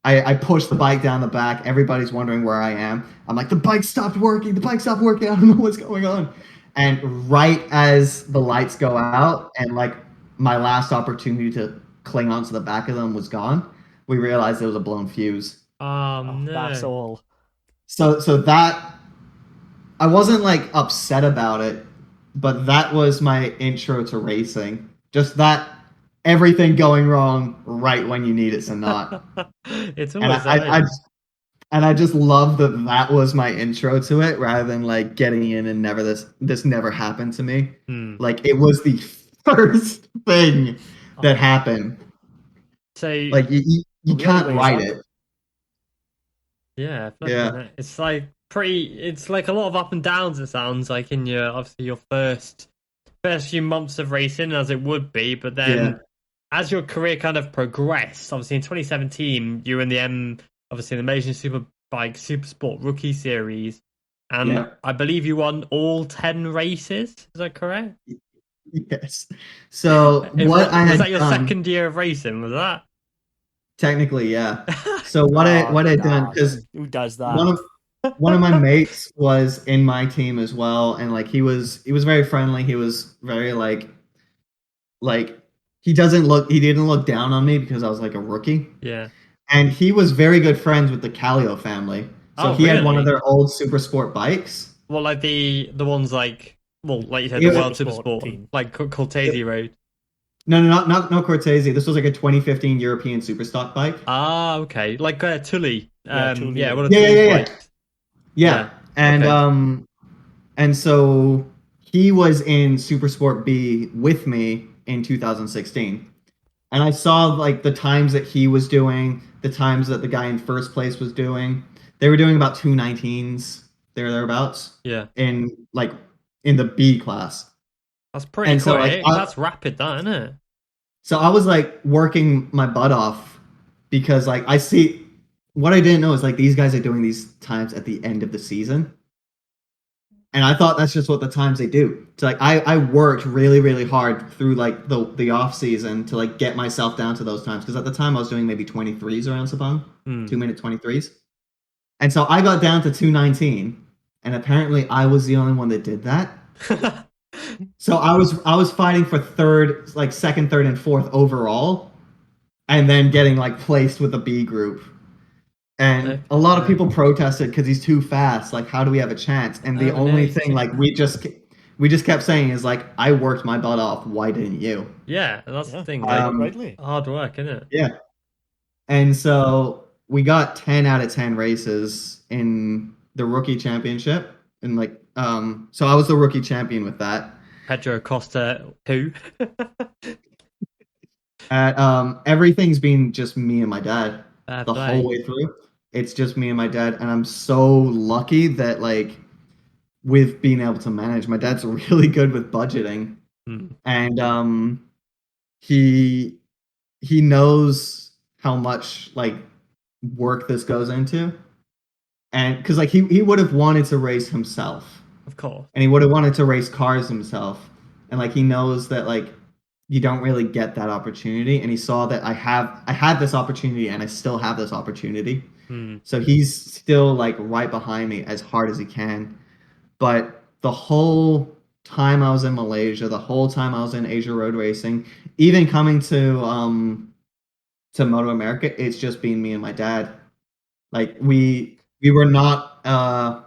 I push the bike down the back. Everybody's wondering where I am. I'm like, the bike stopped working. I don't know what's going on. And right as the lights go out and like my last opportunity to cling onto the back of them was gone, we realized it was a blown fuse. No. That's all. So that, I wasn't like upset about it, but that was my intro to racing. Just that everything going wrong right when you need it to not. It's always I just love that was my intro to it, rather than like getting in and this never happened to me. Like it was the first thing that happened. So Like you can't write it. yeah, Yeah. it's like it's like a lot of up and downs. It sounds like in your obviously your first few months of racing, as it would be, but then Yeah. as your career kind of progressed, obviously in 2017, you were in obviously the Malaysian Superbike Supersport Rookie Series, and Yeah. I believe you won all 10 races. Is that correct? Yes. So what I Was had that your done, second year of racing? Was that? technically, yeah. So Oh, what I had done, God. because Who does one that? of one of my mates was in my team as well, and like he was very friendly. He was very like he didn't look down on me because I was like a rookie. Yeah. And he was very good friends with the Callio family. So Oh, he had one of really? their old super sport bikes. Well, like the ones like like you said, the It- World Supersport Supersport, team. like Cortese Road. no, no Cortese. This was like a 2015 European Superstock bike. Ah, okay. Like Tully. Yeah, Tully. Yeah, one of Yeah, yeah, Tully's yeah, yeah. bikes. Yeah. And Okay. and so he was in Supersport B with me in 2016. And I saw like the times that he was doing, the times that the guy in first place was doing. They were doing about 219s, thereabouts, Yeah. in like in the B class. That's pretty And so like quick. That's rapid, that, isn't it? so I was like working my butt off because like I see what I didn't know is like these guys are doing these times at the end of the season. And I thought that's just what the times they do. So like I worked really, really hard through like the off season to like get myself down to those times. Because at the time I was doing maybe 23s around Sabang, 2-minute 23s. And so I got down to 219. And apparently I was the only one that did that. So I was fighting for third, like second, third, and fourth overall, and then getting like placed with the B group. And a lot of people protested because he's too fast. Like, how do we have a chance? And the only thing like we just kept saying is like, I worked my butt off. Why didn't you? Yeah, that's the thing. Like, rightly. hard work, isn't it? Yeah. And so we got 10 out of 10 races in the rookie championship, and like so I was the rookie champion with that. Pedro Costa, who? Everything's been just me and my dad the play. whole way through. It's just me and my dad, and I'm so lucky that like we've been able to manage. My dad's really good with budgeting, and he knows how much like work this goes into, and because like he would have wanted to race himself, Of course. and he would have wanted to race cars himself, and like he knows that like you don't really get that opportunity, and he saw that I had this opportunity, and I still have this opportunity. So he's still like right behind me as hard as he can. But the whole time I was in Malaysia, the whole time I was in Asia road racing, even coming to MotoAmerica, it's just been me and my dad. Like we were not an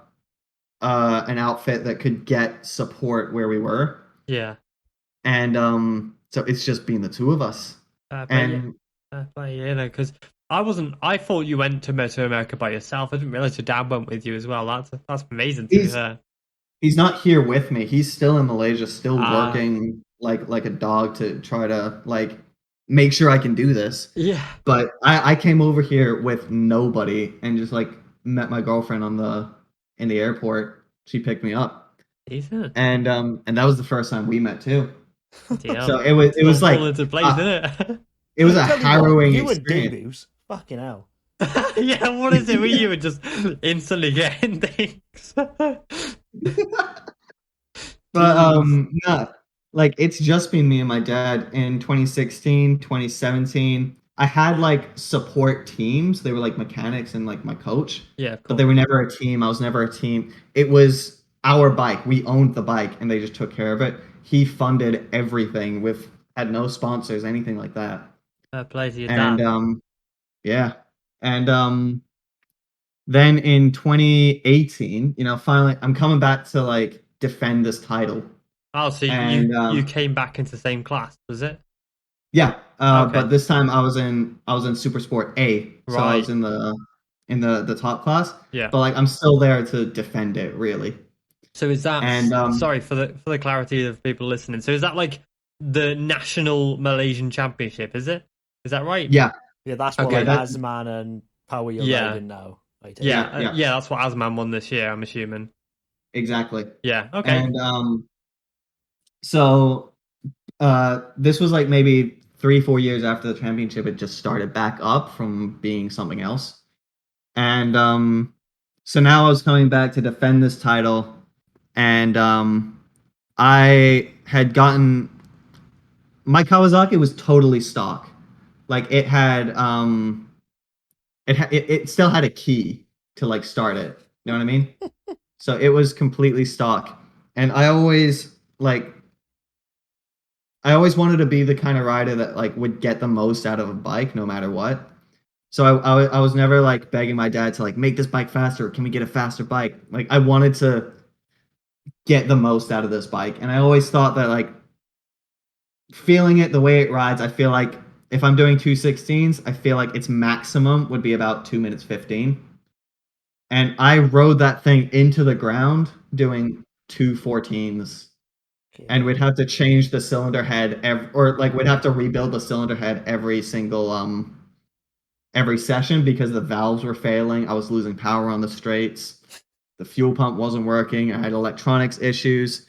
outfit that could get support where we were. Yeah. And so it's just been the two of us. You know, because I thought you went to MotoAmerica by yourself. I didn't realize your dad went with you as well. That's amazing to hear. He's not here with me. He's still in Malaysia, still working like a dog to try to like make sure I can do this. Yeah. But I came over here with nobody and just like met my girlfriend in the airport. She picked me up. Decent. And that was the first time we met too. Damn. So it was like into place, didn't it? It was a harrowing you experience. And debuts, fucking hell. Yeah, what is it with you and just instantly getting things? But no, like it's just been me and my dad in 2016, 2017. I had like support teams. They were like mechanics and like my coach. Yeah, but they were never a team. I was never a team. It was our bike. We owned the bike and they just took care of it. He funded everything had no sponsors, anything like that. Play to your And dad. yeah. And then in 2018, finally I'm coming back to like defend this title. Oh, so you came back into the same class, was it? Yeah. Okay. But this time I was in Super Sport A. So I was in the top class. Yeah. But like I'm still there to defend it, really. So is that sorry for the clarity of people listening. So is that like the national Malaysian championship, is it? Is that right? Yeah. Yeah, that's more Okay, like that's- Asman and Power You're Yeah. Riding now. I take it. Yeah, that's what Asman won this year, I'm assuming. exactly. Yeah, okay. And so this was like maybe 3-4 years after the championship had just started back up from being something else. And so now I was coming back to defend this title, and I had gotten my Kawasaki was totally stock. Like it had it still had a key to like start it. You know what I mean? So it was completely stock. And I always wanted to be the kind of rider that like would get the most out of a bike no matter what. So I was never like begging my dad to like make this bike faster. Can we get a faster bike? Like I wanted to get the most out of this bike. And I always thought that like feeling it the way it rides, I feel like if I'm doing 216s, I feel like its maximum would be about 2 minutes 15. And I rode that thing into the ground doing 214s. And we'd have to change the cylinder head we'd have to rebuild the cylinder head every session because the valves were failing. I was losing power on the straights. The fuel pump wasn't working. I had electronics issues.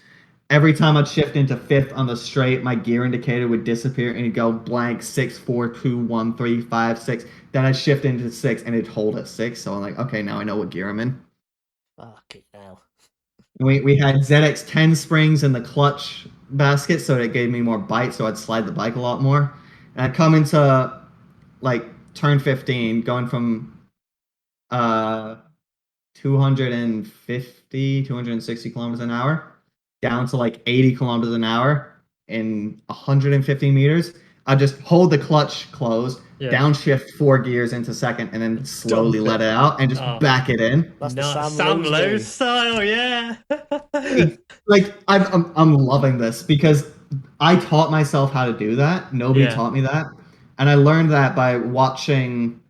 Every time I'd shift into fifth on the straight, my gear indicator would disappear and it'd go blank 6, 4, 2, 1, 3, 5, 6. Then I'd shift into 6 and it'd hold at 6. So I'm like, okay, now I know what gear I'm in. Fucking hell. We had ZX10 springs in the clutch basket, so it gave me more bite, so I'd slide the bike a lot more. And I'd come into like turn 15, going from 260 kilometers an hour down to like 80 kilometers an hour in 150 meters. I just hold the clutch closed, downshift 4 gears into second, and then slowly let it out and just back it in. That's No, the Sam Lowe style, yeah. Like I'm loving this because I taught myself how to do that. Nobody taught me that, and I learned that by watching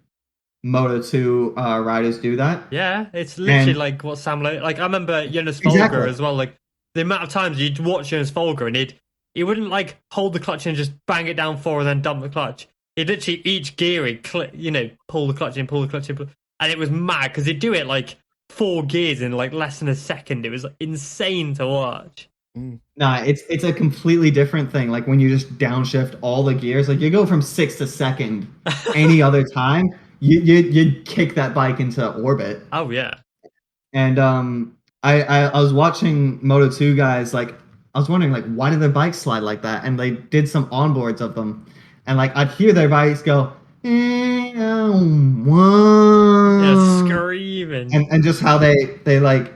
Moto2 riders do that. Yeah, it's literally like what Sam Lowe. Like I remember Jonas Folger as well. Like the amount of times you'd watch Jonas Folger and he wouldn't like hold the clutch and just bang it down forward and then dump the clutch. He'd literally each gear he'd pull the clutch in, and it was mad because he'd do it like 4 gears in like less than a second. It was insane to watch. Nah, it's a completely different thing. Like when you just downshift all the gears, like you go from 6 to second. Any other time, you'd kick that bike into orbit. Oh yeah. And I was watching Moto2 guys, like I was wondering like why did their bikes slide like that? And they did some onboards of them, and like I'd hear their bikes go, screaming, and just how they like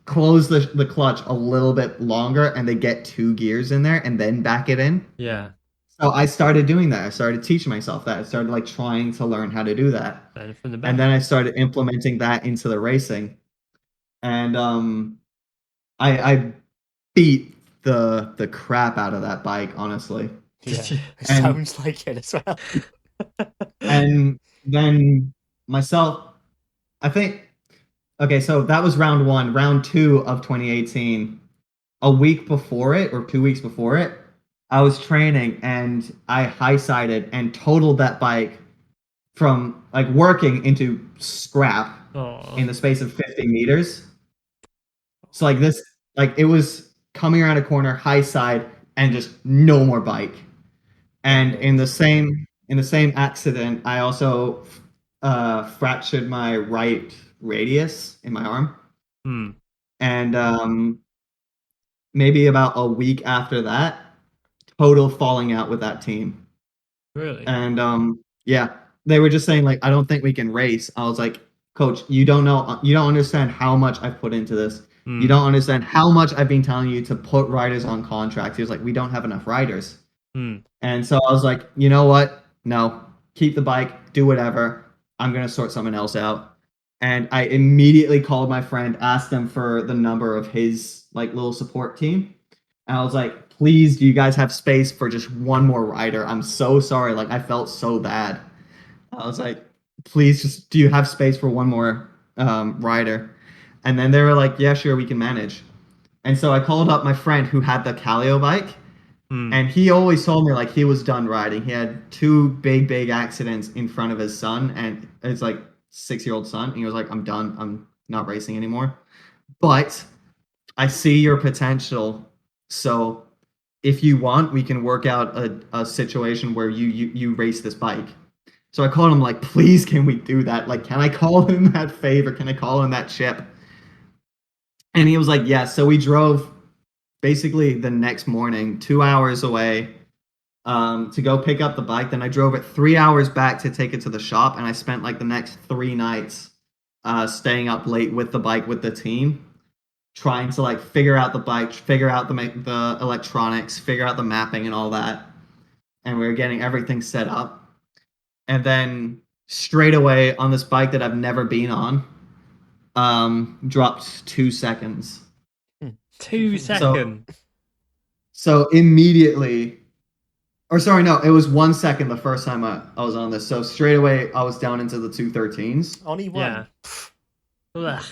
close the clutch a little bit longer and they get 2 gears in there and then back it in. Yeah. So I started doing that. I started teaching myself that. I started like trying to learn how to do that. And then I started implementing that into the racing. And I beat the crap out of that bike, honestly. Yeah, it sounds like it as well. And then myself, I think, okay, so that was round 1. Round 2 of 2018, a week before it, or 2 weeks before it, I was training and I high-sided and totaled that bike from like working into scrap in the space of 50 meters. So like this, like it was coming around a corner, high side, and just no more bike. And in the same accident, I also fractured my right radius in my arm. And maybe about a week after that, total falling out with that team. Really? And yeah, they were just saying like, I don't think we can race. I was like, Coach, you don't understand how much I've put into this. You don't understand how much I've been telling you to put riders on contracts. He was like, we don't have enough riders. And so I was like, you know what? No, keep the bike, do whatever. I'm going to sort something else out. And I immediately called my friend, asked him for the number of his like little support team. And I was like, please, do you guys have space for just one more rider? I'm so sorry. Like, I felt so bad. I was like, please, just do you have space for one more rider? And then they were like, yeah, sure, we can manage. And so I called up my friend who had the Calio bike, And he always told me like he was done riding. He had 2 big accidents in front of his son, and it's like 6-year-old son. And he was like, I'm done. I'm not racing anymore. But I see your potential. So if you want, we can work out a situation where you race this bike. So I called him like, please, can we do that? Like, can I call him that favor? Can I call him that chip? And he was like, yes. Yeah. So we drove basically the next morning, 2 hours away, to go pick up the bike. Then I drove it 3 hours back to take it to the shop, and I spent like the next 3 nights staying up late with the bike with the team, trying to like figure out the bike, figure out the electronics, figure out the mapping and all that. And we were getting everything set up. And then straight away on this bike that I've never been on, dropped 2 seconds. 2 seconds. So immediately, or sorry, no, it was 1 second the first time I was on this. So straight away, I was down into the 213s. Only one. Yeah.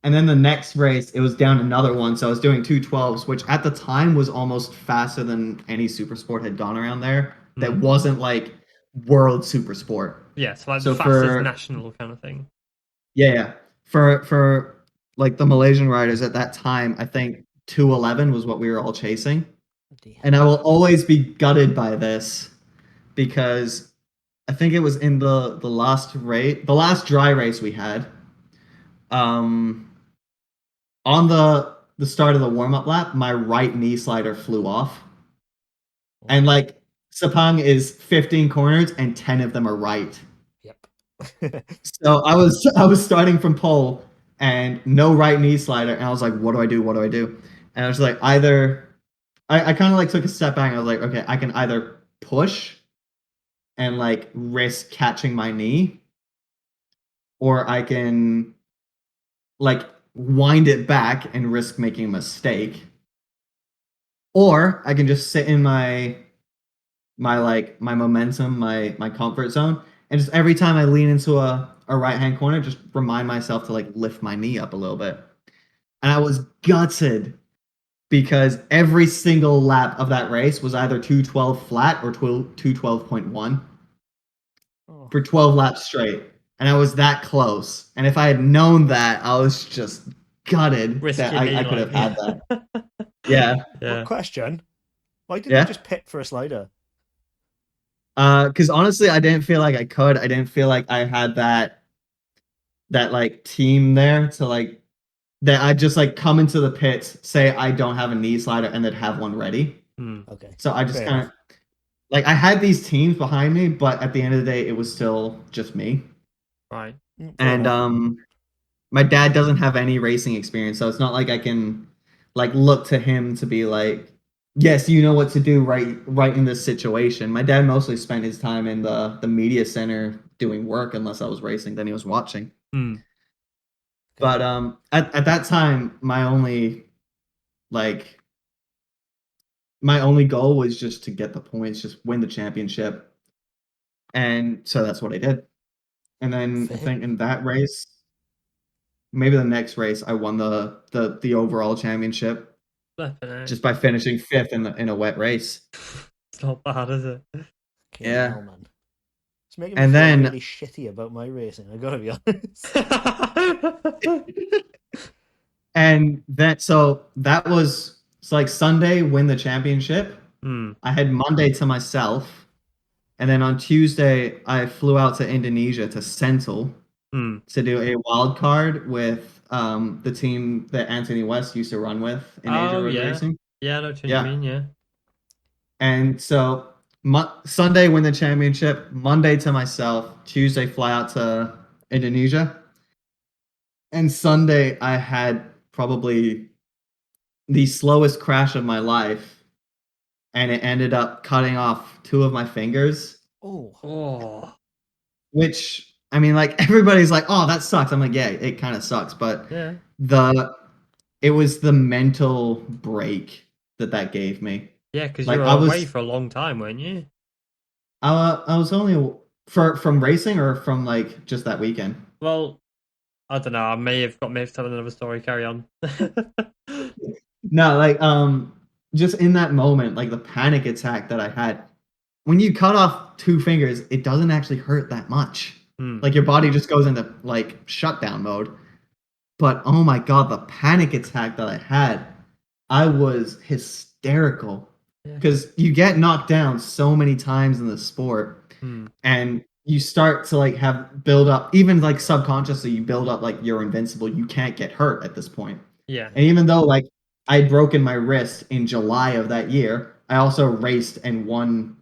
And then the next race, it was down another one. So I was doing 212s, which at the time was almost faster than any super sport had gone around there. That wasn't like world super sport. Yeah, so like the fastest national kind of thing. Yeah. For like the Malaysian riders at that time, I think 211 was what we were all chasing. And I will always be gutted by this because I think it was in the last race, the last dry race we had. On the start of the warm-up lap, my right knee slider flew off. And like Sepang is 15 corners and 10 of them are right. Yep. So I was starting from pole and no right knee slider, and I was like, what do I do? What do I do? And I was like, either I kind of like took a step back and I was like, okay, I can either push and like risk catching my knee, or I can like wind it back and risk making a mistake, or I can just sit in my momentum, my comfort zone, and just every time I lean into a right hand corner, just remind myself to like lift my knee up a little bit. And I was gutted because every single lap of that race was either 212 flat or 212.1 for 12 laps straight. And I was that close. And if I had known that, I was just gutted that I could have had that. Yeah. What question? Why didn't you just pit for a slider? Because honestly, I didn't feel like I could. I didn't feel like I had that like team there to like that. I'd just like come into the pits, say I don't have a knee slider, and then have one ready. Okay. So I just kind of like I had these teams behind me, but at the end of the day, it was still just me. Right. And my dad doesn't have any racing experience, so it's not like I can like look to him to be like, yes, you know what to do right in this situation. My dad mostly spent his time in the media center doing work, unless I was racing, then he was watching. But at that time, my only goal was just to get the points, just win the championship. And so that's what I did. And then I think in that race, maybe the next race, I won the overall championship. Just by finishing 5th in a wet race. It's not bad, is it? Yeah. Hell, man. It's making me feel really shitty about my racing, I gotta be honest. And that was like Sunday, win the championship. I had Monday to myself. And then on Tuesday, I flew out to Indonesia to Sentul to do a wild card with the team that Anthony West used to run with in Asia Road Racing. Yeah, I know what you mean, yeah. And so Sunday win the championship, Monday to myself, Tuesday fly out to Indonesia. And Sunday I had probably the slowest crash of my life, and it ended up cutting off 2 of my fingers. Oh. Which, I mean, like, everybody's like, oh, that sucks. I'm like, yeah, it kind of sucks. But it was the mental break that gave me. Yeah, because you were away for a long time, weren't you? I was only from racing or from like just that weekend. Well, I don't know. I may have got me to tell another story. Carry on. No, like just in that moment, like the panic attack that I had, when you cut off 2 fingers, it doesn't actually hurt that much. Like your body just goes into like shutdown mode. But oh my God, the panic attack that I had, I was hysterical because you get knocked down so many times in the sport, and you start to like have build up, even like subconsciously, you build up like you're invincible. You can't get hurt at this point. Yeah. And even though like I'd broken my wrist in July of that year, I also raced and won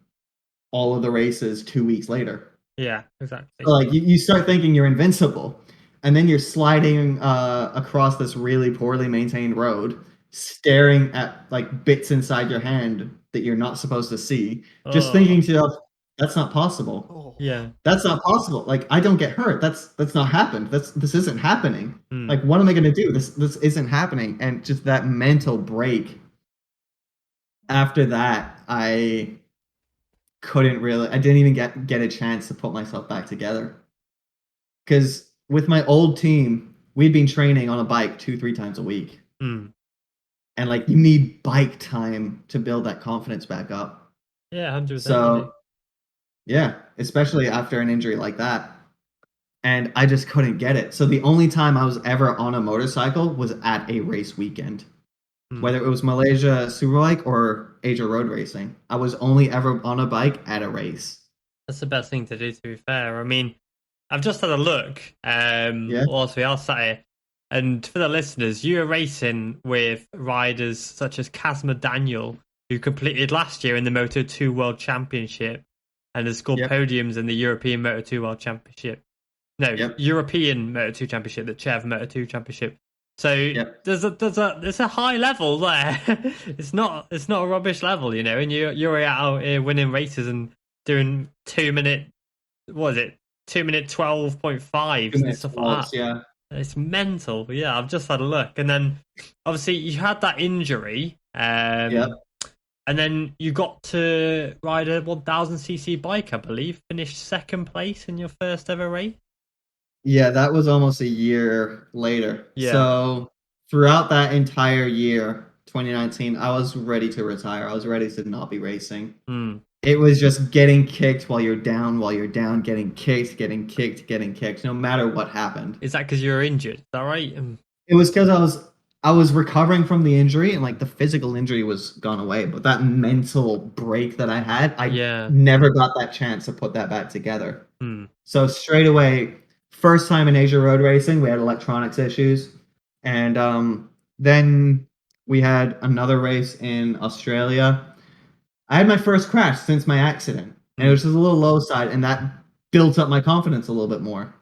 all of the races 2 weeks later. Yeah, exactly. So, like you start thinking you're invincible, and then you're sliding across this really poorly maintained road, staring at like bits inside your hand that you're not supposed to see, just thinking to yourself, that's not possible. Yeah. That's not possible. Like I don't get hurt. That's not happened. This isn't happening. Like what am I gonna do? This isn't happening. And just that mental break. After that, I didn't even get a chance to put myself back together. Because with my old team, we'd been training on a bike 2-3 times a week. And like you need bike time to build that confidence back up. Yeah, 100%. So yeah, especially after an injury like that. And I just couldn't get it. So the only time I was ever on a motorcycle was at a race weekend. Whether it was Malaysia Superbike or Asia Road Racing, I was only ever on a bike at a race. That's the best thing to do, to be fair. I mean, I've just had a look whilst we are sat here. And for the listeners, you were racing with riders such as Kazma Daniel, who completed last year in the Moto2 World Championship and has scored podiums in the European Moto2 World Championship. No, European Moto2 Championship, the Chev Moto2 Championship. So there's a high level there. It's not a rubbish level, you know. And you're out here winning races and doing 2 minute, what is it? 2 minute 12.5 and stuff like that. Yeah, it's mental. But yeah, I've just had a look, and then obviously you had that injury, and then you got to ride a 1000cc bike, I believe. Finished second place in your first ever race. Yeah, that was almost a year later. Yeah. So throughout that entire year, 2019, I was ready to retire. I was ready to not be racing. It was just getting kicked while you're down, getting kicked, no matter what happened. Is that because you were injured? Is that right? It was because I was recovering from the injury, and like the physical injury was gone away, but that mental break that I had, I never got that chance to put that back together. So straight away, first time in Asia Road Racing, we had electronics issues. And then we had another race in Australia. I had my first crash since my accident. And it was just a little low side, and that built up my confidence a little bit more.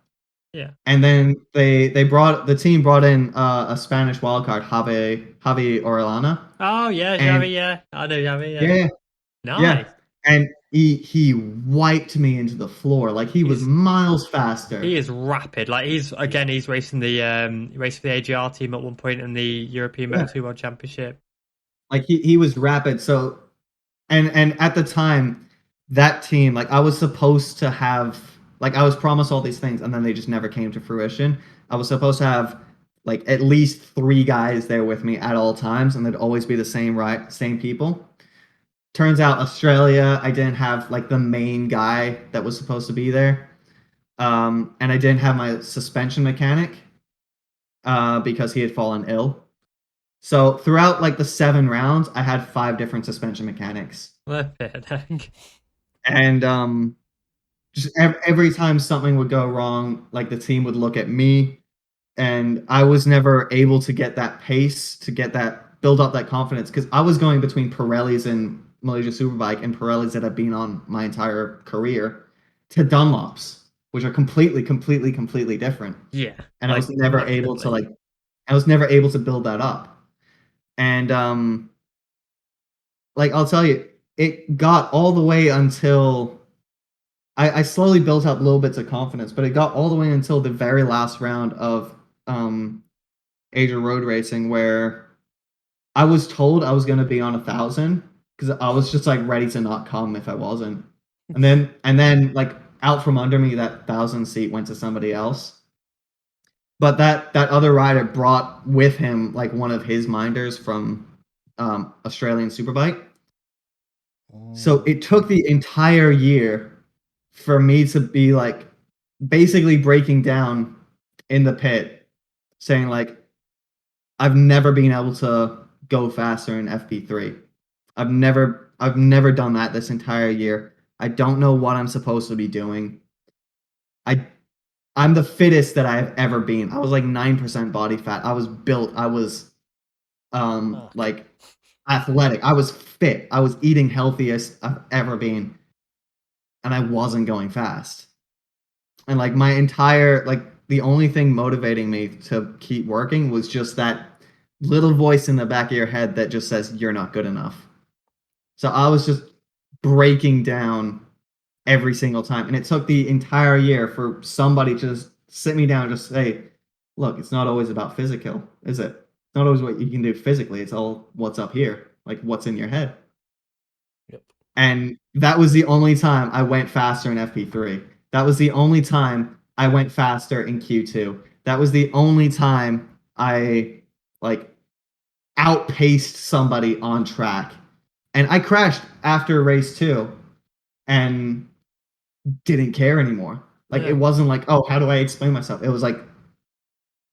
Yeah. And then the team brought in a Spanish wildcard, Javi Orellana. Oh yeah, Javi, yeah. I know Javi, yeah. Nice. Yeah. And he wiped me into the floor. Like he was miles faster. He is rapid. Like he's racing the for the AGR team at one point in the European Moto2 World Championship. Like he was rapid. So and at the time, that team, like I was supposed to have, like I was promised all these things, and then they just never came to fruition. I was supposed to have like at least 3 guys there with me at all times, and they'd always be the same people. Turns out Australia, I didn't have like the main guy that was supposed to be there. And I didn't have my suspension mechanic because he had fallen ill. So throughout like the 7 rounds, I had 5 different suspension mechanics. And just every time something would go wrong, like the team would look at me, and I was never able to get that pace, to get that, build up that confidence, because I was going between Pirellis and Malaysia Superbike and Pirellis that I've been on my entire career to Dunlops, which are completely different. Yeah. And I was never able to build that up. And like I'll tell you, it got all the way until I slowly built up little bits of confidence, but it got all the way until the very last round of Asia Road Racing, where I was told I was going to be on 1,000, because I was just like ready to not come if I wasn't. And then like out from under me, that 1,000 seat went to somebody else. But that other rider brought with him like one of his minders from Australian Superbike. So it took the entire year for me to be like basically breaking down in the pit, saying like, I've never been able to go faster in FP3. I've never done that this entire year. I don't know what I'm supposed to be doing. I'm the fittest that I've ever been. I was like 9% body fat. I was built. I was like athletic. I was fit. I was eating healthiest I've ever been. And I wasn't going fast. And like my entire, like the only thing motivating me to keep working was just that little voice in the back of your head that just says, you're not good enough. So I was just breaking down every single time. And it took the entire year for somebody to just sit me down and just say, look, it's not always about physical, is it? It's not always what you can do physically. It's all what's up here, like what's in your head. Yep. And that was the only time I went faster in FP3. That was the only time I went faster in Q2. That was the only time I like outpaced somebody on track. And I crashed after race 2 and didn't care anymore. Like it wasn't like, oh, how do I explain myself? It was like,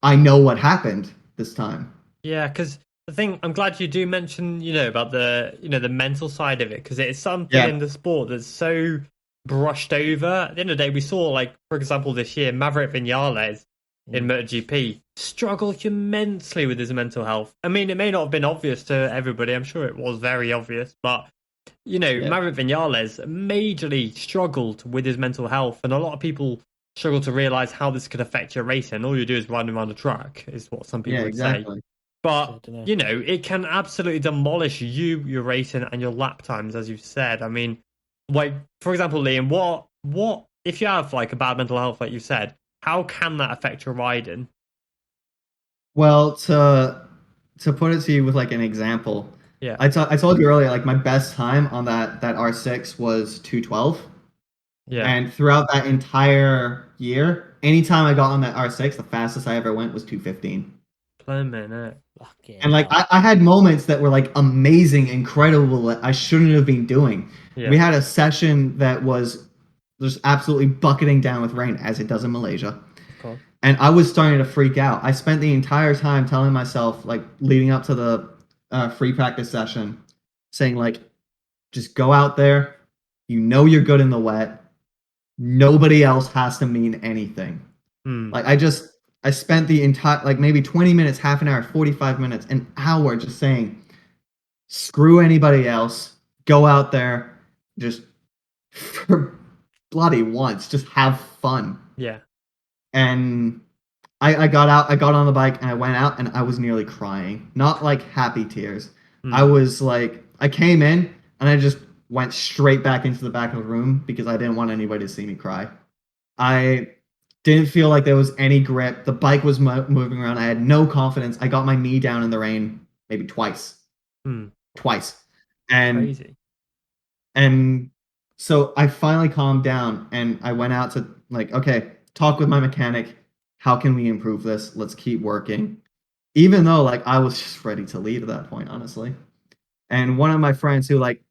I know what happened this time. Yeah, because the thing, I'm glad you do mention, about the, the mental side of it, because it's something in the sport that's so brushed over. At the end of the day, we saw, like, for example, this year, Maverick Vinales in MotoGP struggled immensely with his mental health. I mean, it may not have been obvious to everybody. I'm sure it was very obvious, but Maverick Vinales majorly struggled with his mental health, and a lot of people struggle to realize how this could affect your racing. All you do is run around the track, is what some people would say. But, it can absolutely demolish your racing and your lap times, as you've said. I mean, like, for example, Liam, what if you have, like, a bad mental health, like you said, how can that affect your riding? Well, to put it to you with, like, an example, I told you earlier, like, my best time on that R6 was 2:12. Yeah. And throughout that entire year, anytime I got on that R6, the fastest I ever went was 2:15. And like I had moments that were like amazing, incredible that I shouldn't have been doing. Yeah. We had a session that was just absolutely bucketing down with rain, as it does in Malaysia. Cool. And I was starting to freak out. I spent the entire time telling myself, like leading up to the free practice session, saying like, just go out there. You're good in the wet. Nobody else has to mean anything. Like I spent the entire, like maybe 20 minutes, half an hour, 45 minutes, an hour just saying, screw anybody else, go out there, just for bloody once, just have fun. Yeah. And I got on the bike and I went out and I was nearly crying. Not like happy tears. I was like, I came in and I just went straight back into the back of the room because I didn't want anybody to see me cry. I didn't feel like there was any grip. The bike was moving around. I had no confidence. I got my knee down in the rain maybe twice. Twice. And crazy. And so I finally calmed down and I went out to like, okay, talk with my mechanic. How can we improve this? Let's keep working. Even though like I was just ready to leave at that point, honestly. And one of my friends who like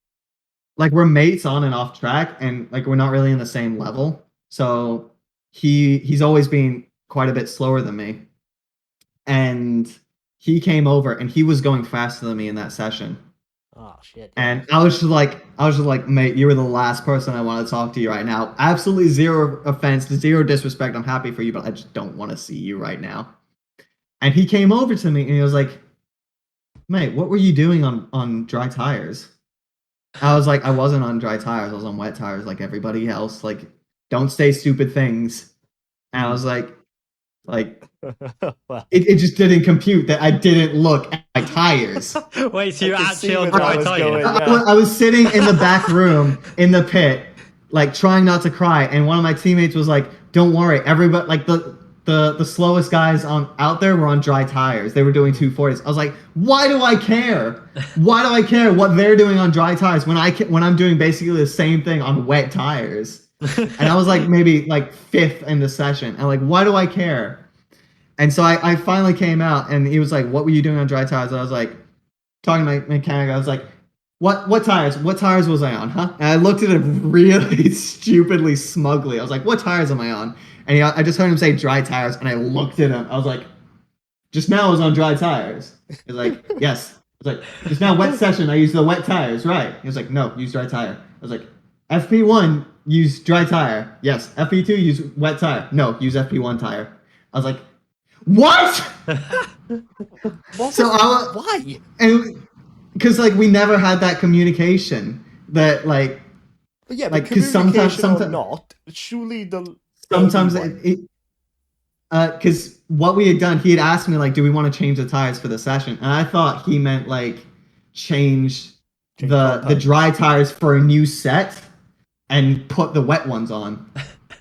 we're mates on and off track and like we're not really in the same level. So he's always been quite a bit slower than me. And he came over and he was going faster than me in that session. Oh shit. And I was just like, mate, you were the last person I want to talk to you right now. Absolutely zero offense, zero disrespect. I'm happy for you, but I just don't want to see you right now. And he came over to me and he was like, mate, what were you doing on dry tires? I was like, I wasn't on dry tires. I was on wet tires like everybody else. Like, don't say stupid things. And I was like it just didn't compute that I didn't look at my tires. Wait, so you actually on dry tires? I was sitting in the back room in the pit, like trying not to cry. And one of my teammates was like, don't worry. Everybody, like the slowest guys out there were on dry tires. They were doing 240s. I was like, why do I care? Why do I care what they're doing on dry tires when I'm doing basically the same thing on wet tires? And I was like maybe like 5th in the session. And like, why do I care? And so I finally came out and he was like, what were you doing on dry tires? And I was like, talking to my mechanic. I was like, what tires? What tires was I on, huh? And I looked at him really stupidly, smugly. I was like, what tires am I on? And I just heard him say dry tires, and I looked at him. I was like, just now I was on dry tires. He was like, yes. I was like, just now wet session, I used the wet tires, right? He was like, no, use dry tire. I was like, FP1, use dry tire. Yes. FP2, use wet tire. No, use FP1 tire. I was like, what? Why? Because like we never had that communication that like. But yeah, like because sometimes or not, surely sometimes because what we had done, he had asked me like, do we want to change the tires for the session? And I thought he meant like change the dry tires for a new set and put the wet ones on.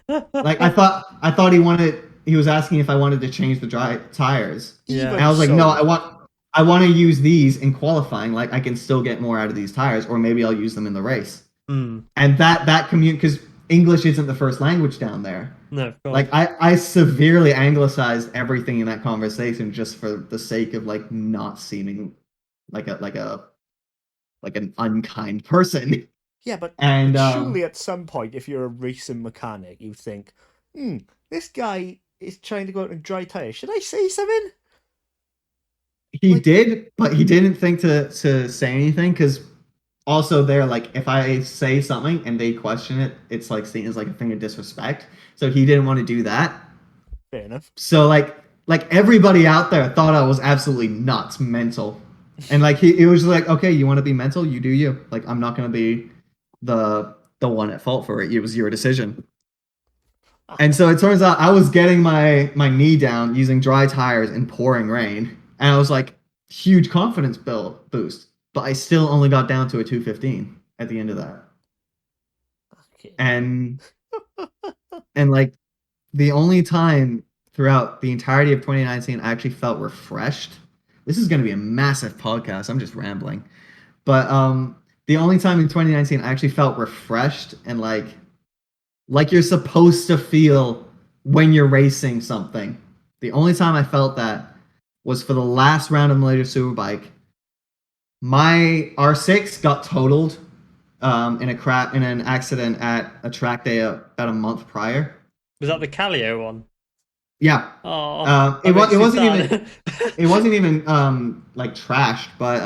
Like I thought he was asking if I wanted to change the dry tires. Yeah. And I was like, no, I want to use these in qualifying. Like I can still get more out of these tires, or maybe I'll use them in the race. Mm. And that because English isn't the first language down there. No, of course. Like I severely anglicized everything in that conversation just for the sake of like not seeming like an unkind person. Yeah, but and surely at some point, if you're a racing mechanic, you think, this guy is trying to go out and dry tires. Should I say something? He did, but he didn't think to say anything because also they're like, if I say something and they question it, it's like seen as like a thing of disrespect. So he didn't want to do that. Fair enough. So like everybody out there thought I was absolutely nuts, mental. And like it was like, okay, you want to be mental, you do you. Like I'm not gonna be the one at fault for it. It was your decision. And so it turns out I was getting my knee down using dry tires in pouring rain. And I was like, huge confidence boost. But I still only got down to a 215 at the end of that. Okay. And like the only time throughout the entirety of 2019 I actually felt refreshed. This is going to be a massive podcast. I'm just rambling. But the only time in 2019 I actually felt refreshed and like you're supposed to feel when you're racing something. The only time I felt that was for the last round of Malaysia Superbike. My R6 got totaled in an accident at a track day about a month prior. Was that the Calio one? Yeah. Oh, it wasn't even like trashed, but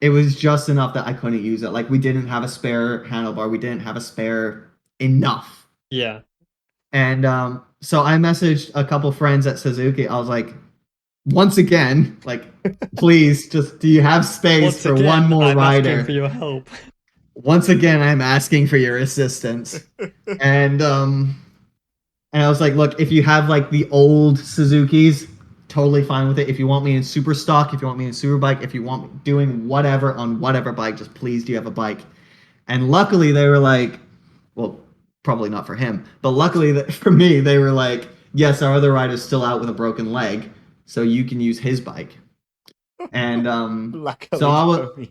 it was just enough that I couldn't use it. Like we didn't have a spare handlebar, we didn't have a spare enough. Yeah. And so I messaged a couple friends at Suzuki. I was like, once again, like, please, just do you have space for one more rider? Asking for your help. Once again, I'm asking for your assistance. And I was like, look, if you have like the old Suzukis, totally fine with it. If you want me in super stock, if you want me in superbike, if you want me doing whatever on whatever bike, just please do you have a bike? And luckily they were like, well, probably not for him, but luckily for me, they were like, yes, our other rider's still out with a broken leg, so you can use his bike. And so I was,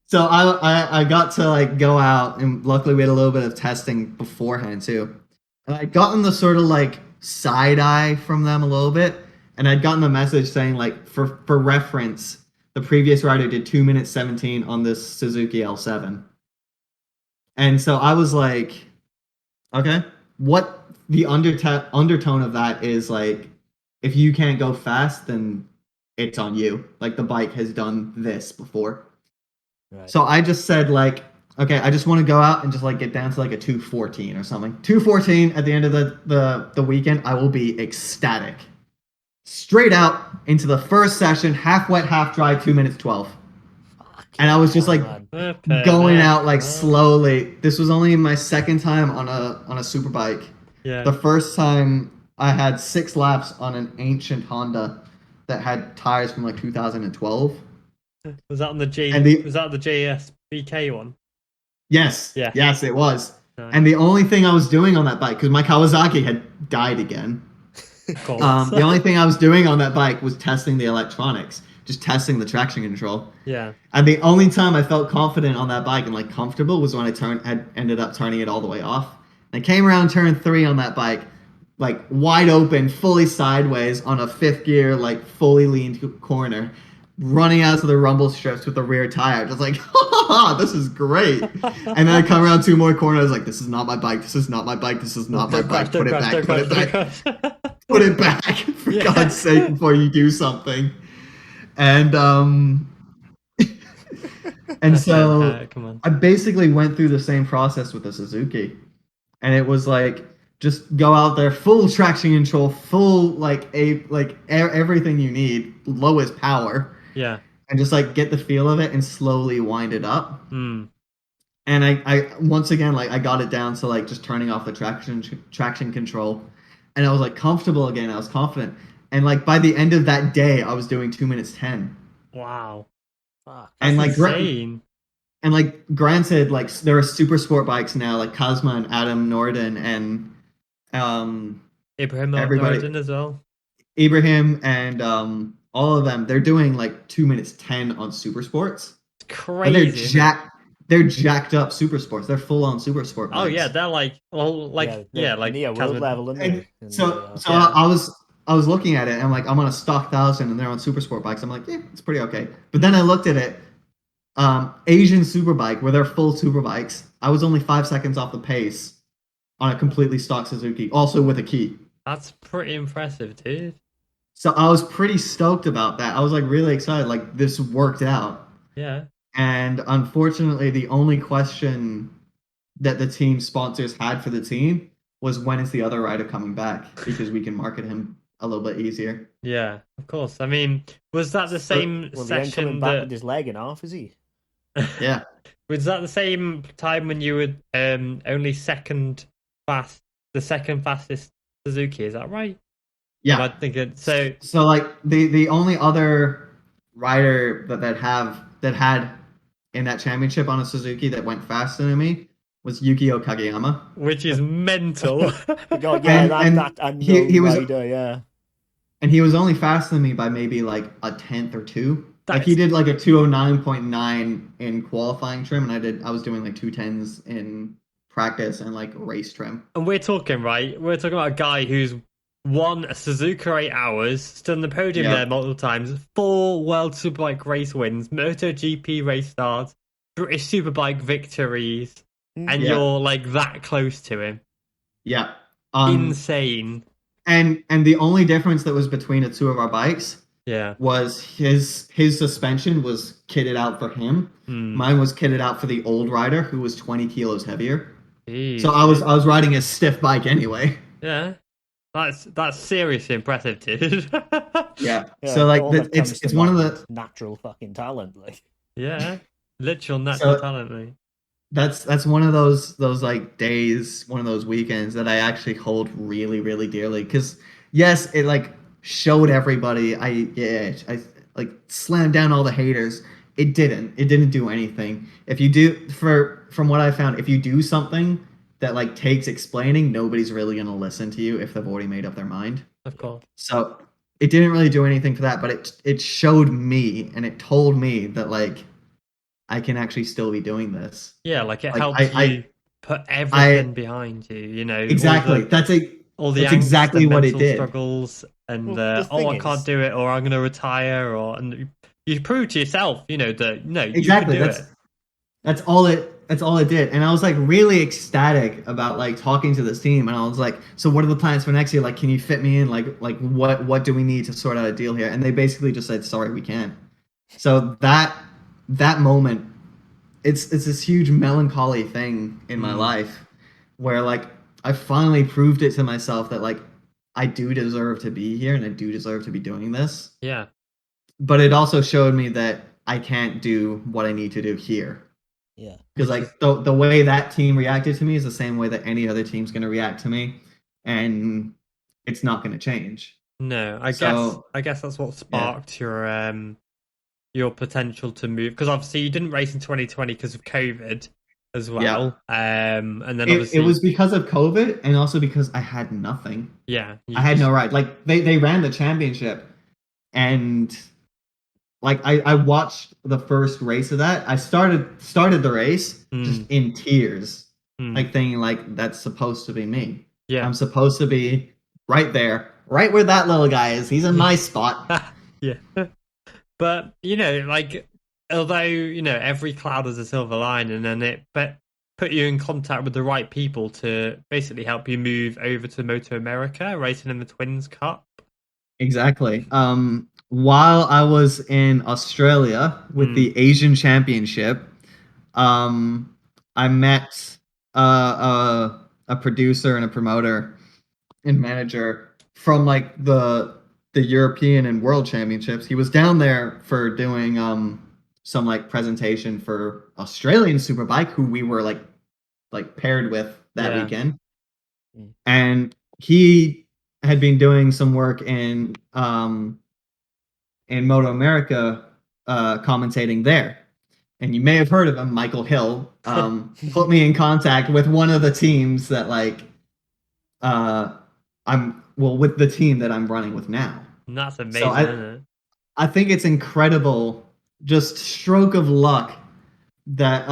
so I got to like go out, and luckily we had a little bit of testing beforehand too. And I'd gotten the sort of like side eye from them a little bit, and I'd gotten a message saying like for reference, the previous rider did 2 minutes 17 on this Suzuki L7. And so I was like, okay, what the undertone of that is like, if you can't go fast, then it's on you. Like the bike has done this before. Right. So I just said like, okay, I just want to go out and just like get down to like a 214 or something. 214 at the end of the weekend, I will be ecstatic. Straight out into the first session, half wet, half dry, 2 minutes 12. And I was just like going out like slowly. This was only my second time on a super bike. Yeah. The first time I had 6 laps on an ancient Honda that had tires from like 2012. Was that on the was that the JSBK one? Yes. Yeah. Yes, it was. Nice. And the only thing I was doing on that bike, because my Kawasaki had died again. The only thing I was doing on that bike was testing the electronics. Just testing the traction control. Yeah. And the only time I felt confident on that bike and like comfortable was when I ended up turning it all the way off. And I came around turn 3 on that bike, like wide open, fully sideways on a fifth gear, like fully leaned corner, running out to the rumble strips with the rear tire. Just like, this is great. And then I come around 2 more corners, like, this is not my bike. This is not my bike. This is not my bike. Put it back. Put it back. Put it back, for God's sake, before you do something. And and so I basically went through the same process with the Suzuki. And it was like, just go out there, full traction control, full everything you need, lowest power. Yeah. And just like get the feel of it and slowly wind it up. Mm. And I once again, like, I got it down to like just turning off the traction control, and I was like comfortable again. I was confident. And like by the end of that day, I was doing 2 minutes 10. Wow. Fuck, and like insane. And like granted, like there are super sport bikes now, like Cosma and Adam Norden and Ibrahim Norden as well. Ibrahim and all of them, they're doing like 2 minutes 10 on super sports. It's crazy. They're jacked up super sports. They're full on super sport bikes. Oh yeah, they're like world level. I was looking at it and I'm like, I'm on a stock 1000 and they're on super sport bikes. I'm like, yeah, it's pretty okay. But then I looked at it, Asian Superbike, where they're full super bikes. I was only 5 seconds off the pace on a completely stock Suzuki, also with a key. That's pretty impressive, dude. So I was pretty stoked about that. I was like really excited. Like, this worked out. Yeah. And unfortunately, the only question that the team sponsors had for the team was, when is the other rider coming back? Because we can market him a little bit easier. Yeah, of course. I mean, was that the same session coming back with his leg in half, is he? Yeah. Was that the same time when you were only the second fastest Suzuki? Is that right? Yeah. I think so. So like the only other rider that had in that championship on a Suzuki that went faster than me was Yukio Kageyama, which is mental. God, yeah, he was rider, yeah. And he was only faster than me by maybe like a tenth or two. Like he did like a 209.9 in qualifying trim, and I was doing like 210s in practice and like race trim. And we're talking about a guy who's won a Suzuka 8 hours, stood on the podium there multiple times, 4 World Superbike race wins, MotoGP race starts, British Superbike victories, and you're like that close to him. Yeah. Insane. And the only difference that was between the two of our bikes was his suspension was kitted out for him. Mine was kitted out for the old rider, who was 20 kilos heavier. Jeez. So I was riding a stiff bike anyway. Yeah. That's seriously impressive, dude. Yeah. So like it's one of the natural fucking talent, like. Yeah. Literal natural talent, mate. That's one of those like days, one of those weekends that I actually hold really, really dearly. Because yes, it like showed everybody I like slammed down all the haters. It didn't do anything. If you do from what I found, if you do something that like takes explaining, nobody's really gonna listen to you if they've already made up their mind. Of course. So it didn't really do anything for that, but it showed me and it told me that like I can actually still be doing this. Yeah, like it helps you put everything behind you. You know, exactly. That's exactly what it did. Struggles and I can't do it, or I'm going to retire, and you prove to yourself, you know, that no, exactly. You can do it. That's all it did. And I was like really ecstatic about like talking to this team, and I was like, so what are the plans for next year? Like, can you fit me in? Like what do we need to sort out a deal here? And they basically just said, sorry, we can't. So that moment, it's this huge melancholy thing in my life where like I finally proved it to myself that like I do deserve to be here and I do deserve to be doing this. Yeah. But it also showed me that I can't do what I need to do here. Yeah. Because like the way that team reacted to me is the same way that any other team's going to react to me, and it's not going to change. No, I guess that's what sparked your potential to move, because obviously you didn't race in 2020 because of COVID as well. Yeah. And then obviously it was because of COVID, and also because I had nothing. Yeah, I had no ride. Like they ran the championship, and like I watched the first race of that. I started the race just in tears, like thinking like that's supposed to be me. Yeah, I'm supposed to be right there, right where that little guy is. He's in my spot. Yeah. But, like, although, every cloud has a silver lining, and it put you in contact with the right people to basically help you move over to MotoAmerica, racing in the Twins Cup. Exactly. While I was in Australia with the Asian Championship, I met a producer and a promoter and manager from like the European and World Championships. He was down there for doing some like presentation for Australian Superbike, who we were like paired with that weekend, and he had been doing some work in MotoAmerica, commentating there. And you may have heard of him, Michael Hill. Put me in contact with one of the teams that with the team that I'm running with now. And that's amazing, isn't it? I think it's incredible, just stroke of luck that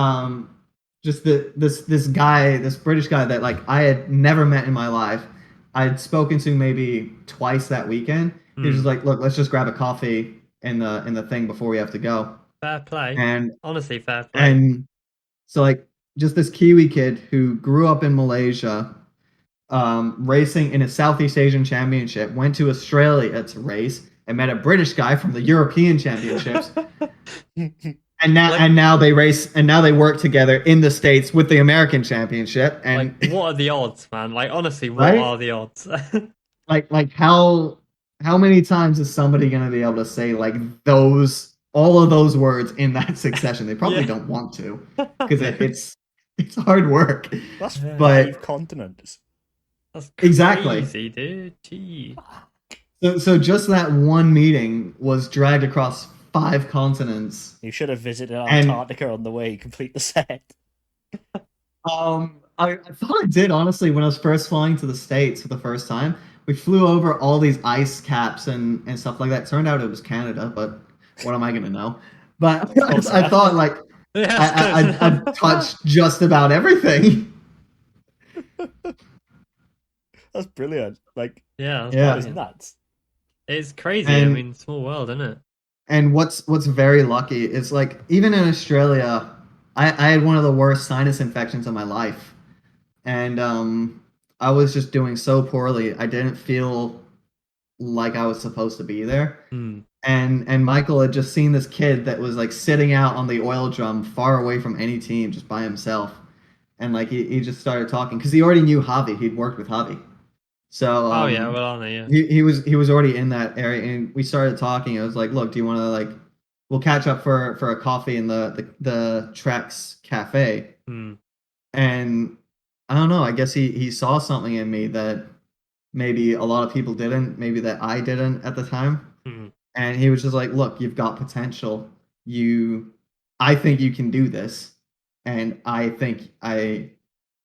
just this guy, this British guy that like I had never met in my life. I had spoken to maybe twice that weekend. He was just like, "Look, let's just grab a coffee in the thing before we have to go." Fair play. And honestly, fair play. And so like just this Kiwi kid who grew up in Malaysia, racing in a Southeast Asian Championship, went to Australia to race and met a British guy from the European Championships. And now they race, and now they work together in the States with the American Championship. And like, what are the odds, man? Like, honestly, what are the odds? like how many times is somebody going to be able to say like all of those words in that succession? They probably don't want to, because it's hard work. That's 5 continents. That's exactly crazy, dude. Gee. So just that one meeting was dragged across 5 continents. You should have visited Antarctica on the way you complete the set. I thought I did, honestly, when I was first flying to the States for the first time. We flew over all these ice caps and stuff like that. Turned out it was Canada, but what am I going to know? But I thought like I touched just about everything. That's brilliant. Like, that's nuts. It's crazy. I mean, small world, isn't it? And what's very lucky is like even in Australia, I had one of the worst sinus infections of my life, and I was just doing so poorly. I didn't feel like I was supposed to be there. And Michael had just seen this kid that was like sitting out on the oil drum far away from any team, just by himself, and like he just started talking because he already knew Javi. He'd worked with Javi. So he was already in that area, and we started talking. I was like, "Look, do you want to we'll catch up for a coffee in the Trex Cafe?" And I don't know. I guess he saw something in me that maybe a lot of people didn't, maybe that I didn't at the time. And he was just like, "Look, you've got potential. I think you can do this, and I think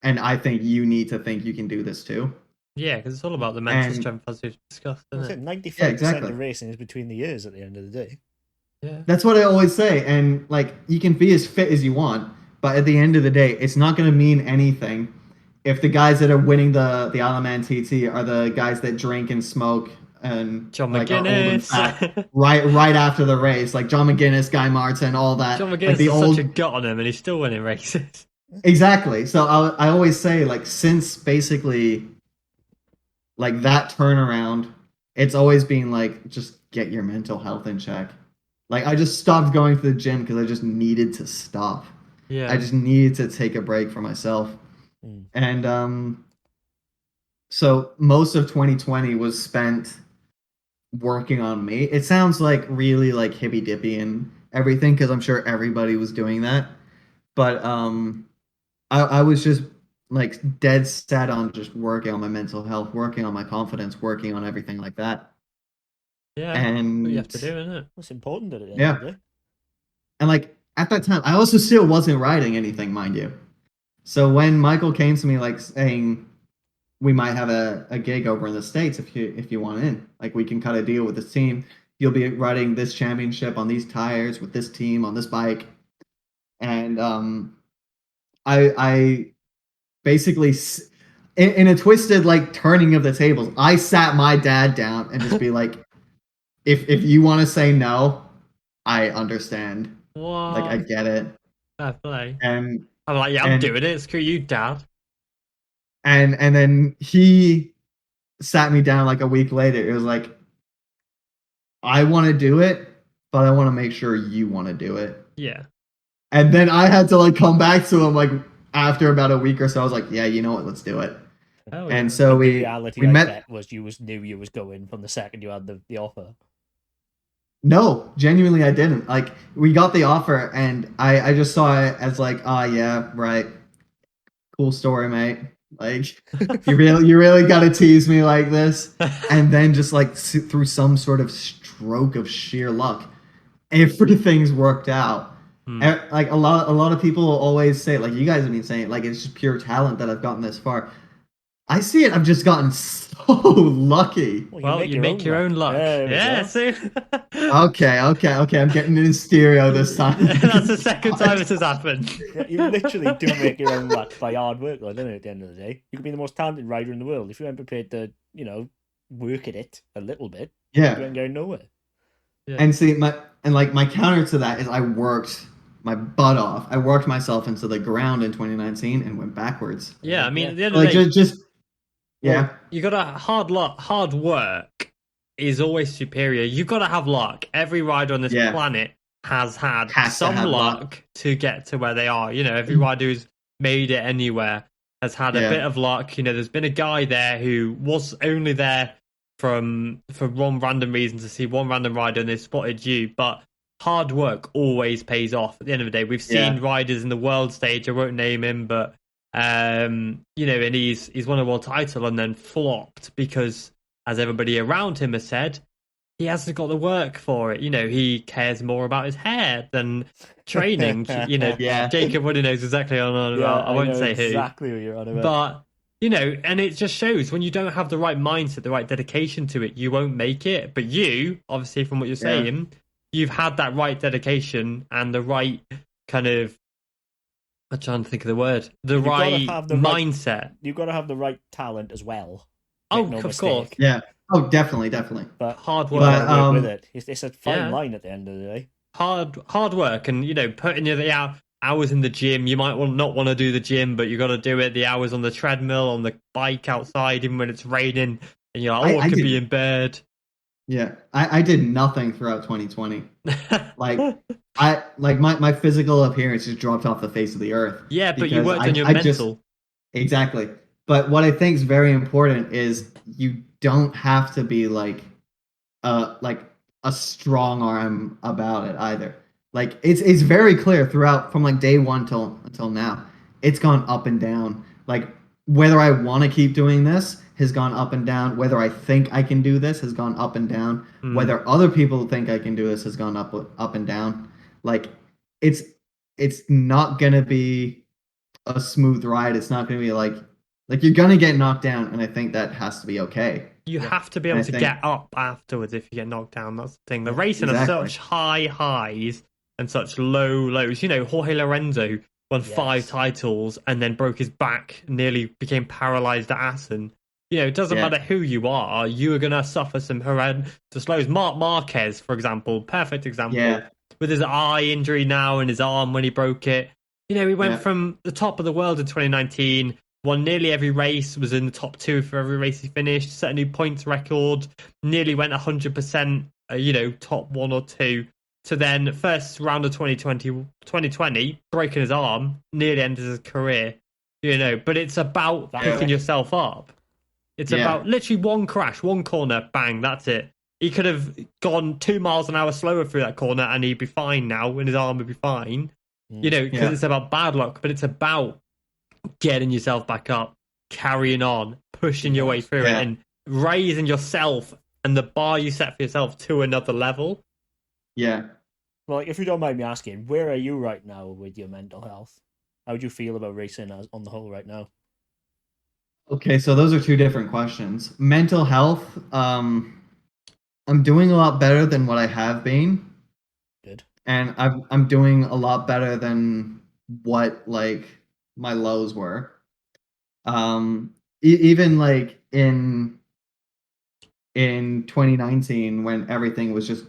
you need to think you can do this too." Yeah, because it's all about the mental strength, as we've discussed, isn't it? 95% of racing is between the ears at the end of the day. Yeah, that's what I always say. And like, you can be as fit as you want, but at the end of the day, it's not going to mean anything if the guys that are winning the Isle of Man TT are the guys that drink and smoke and John like McGuinness. are old and fat right after the race, like John McGuinness, Guy Martin, all that. John McGuinness like has such a gut on him, and he's still winning races. Exactly. So I always say, like, since basically like that turnaround, it's always been like, just get your mental health in check. Like, I just stopped going to the gym because I just needed to stop. Yeah, I just needed to take a break for myself. And so most of 2020 was spent working on me. It sounds like really like hippy dippy and everything, because I'm sure everybody was doing that, but I was just like dead set on just working on my mental health, working on my confidence, working on everything like that. Yeah, and what you have to do, isn't it? That's important at it. Yeah. And like at that time, I also still wasn't writing anything, mind you. So when Michael came to me like saying, we might have a gig over in the States if you want in, like we can cut a deal with this team. You'll be riding this championship on these tires with this team on this bike. And I basically, in a twisted like turning of the tables, I sat my dad down and just be like, if you want to say no, I understand. Like I What? get it. Fair play. And I'm like, yeah, I'm and doing it. Screw you, Dad. and then he sat me down like a week later. It was like, I want to do it, but I want to make sure you want to do it. Yeah. And then I had to like come back to him like after about a week or so. I was like, yeah, you know what, let's do it. Oh, And yeah. so The we reality, we I met. bet, was you knew you was going from the second you had the offer. No, genuinely, I didn't. Like, we got the offer, and I just saw it as like, oh yeah, right, cool story, mate. Like, you really got to tease me like this, and then just like through some sort of stroke of sheer luck, everything's worked out. Like a lot of people always say, like you guys have been saying, like it's just pure talent that I've gotten this far. I see it. I've just gotten so lucky. Well, you make your own luck. Yeah, see? Okay. I'm getting in stereo this time. That's the second time this has happened. Yeah, you literally do make your own luck by hard work, though, don't you, at the end of the day? You could be the most talented rider in the world. If you weren't prepared to, work at it a little bit, Yeah. you ain't going nowhere. Yeah. And see, my counter to that is I worked my butt off. I worked myself into the ground in 2019 and went backwards. Yeah, I mean, at the end Like of the day, yeah. You got to hard work is always superior. You've got to have luck. Every rider on this planet has had some luck to get to where they are. Every rider who's made it anywhere has had a bit of luck. There's been a guy there who was only there for one random reason to see one random rider, and they spotted you. But hard work always pays off. At the end of the day, we've seen riders in the world stage. I won't name him, but and he's won a world title and then flopped because, as everybody around him has said, he hasn't got the work for it. He cares more about his hair than training. Jacob already knows exactly what I'm on about. I won't say exactly who. What you're on about. But and it just shows when you don't have the right mindset, the right dedication to it, you won't make it. But you, obviously, from what you're saying, you've had that right dedication and the right kind of. I'm trying to think of the word. The right mindset. You've got to have the right talent as well. Of course. Yeah. Oh, definitely. But hard work. Work with it. It's a fine line at the end of the day. Hard work, and putting the hours in the gym. You might not want to do the gym, but you got to do it. The hours on the treadmill, on the bike outside, even when it's raining, and you're like, I could be in bed. Yeah, I did nothing throughout 2020. My physical appearance just dropped off the face of the earth. Yeah, but you worked on your mental. Exactly. But what I think is very important is you don't have to be like a strong arm about it either. Like it's very clear throughout from like day one until now. It's gone up and down. Like whether I want to keep doing this has gone up and down. Whether I think I can do this has gone up and down. Whether other people think I can do this has gone up and down. Like it's not gonna be a smooth ride. It's not gonna be like you're gonna get knocked down, and I think that has to be okay. You have to be able to get up afterwards if you get knocked down. That's the thing. The racing has such high highs and such low lows. Jorge Lorenzo won 5 titles and then broke his back, nearly became paralyzed at Assen. It doesn't matter who you are are going to suffer some horrendous lows. Marc Marquez, for example, perfect example, with his eye injury now and his arm when he broke it. He went from the top of the world in 2019, won nearly every race, was in the top 2 for every race he finished, set a new points record, nearly went 100%, top 1 or 2, to then first round of 2020, breaking his arm, nearly ended his career. But it's about picking yourself up. It's about literally one crash, one corner, bang, that's it. He could have gone 2 miles an hour slower through that corner and he'd be fine now, and his arm would be fine. Because it's about bad luck, but it's about getting yourself back up, carrying on, pushing your way through it, and raising yourself and the bar you set for yourself to another level. Yeah. Well, if you don't mind me asking, where are you right now with your mental health? How do you feel about racing on the whole right now? Okay, so those are 2 different questions. Mental health, I'm doing a lot better than what I have been. Good. And I'm doing a lot better than what my lows were. even like in 2019 when everything was just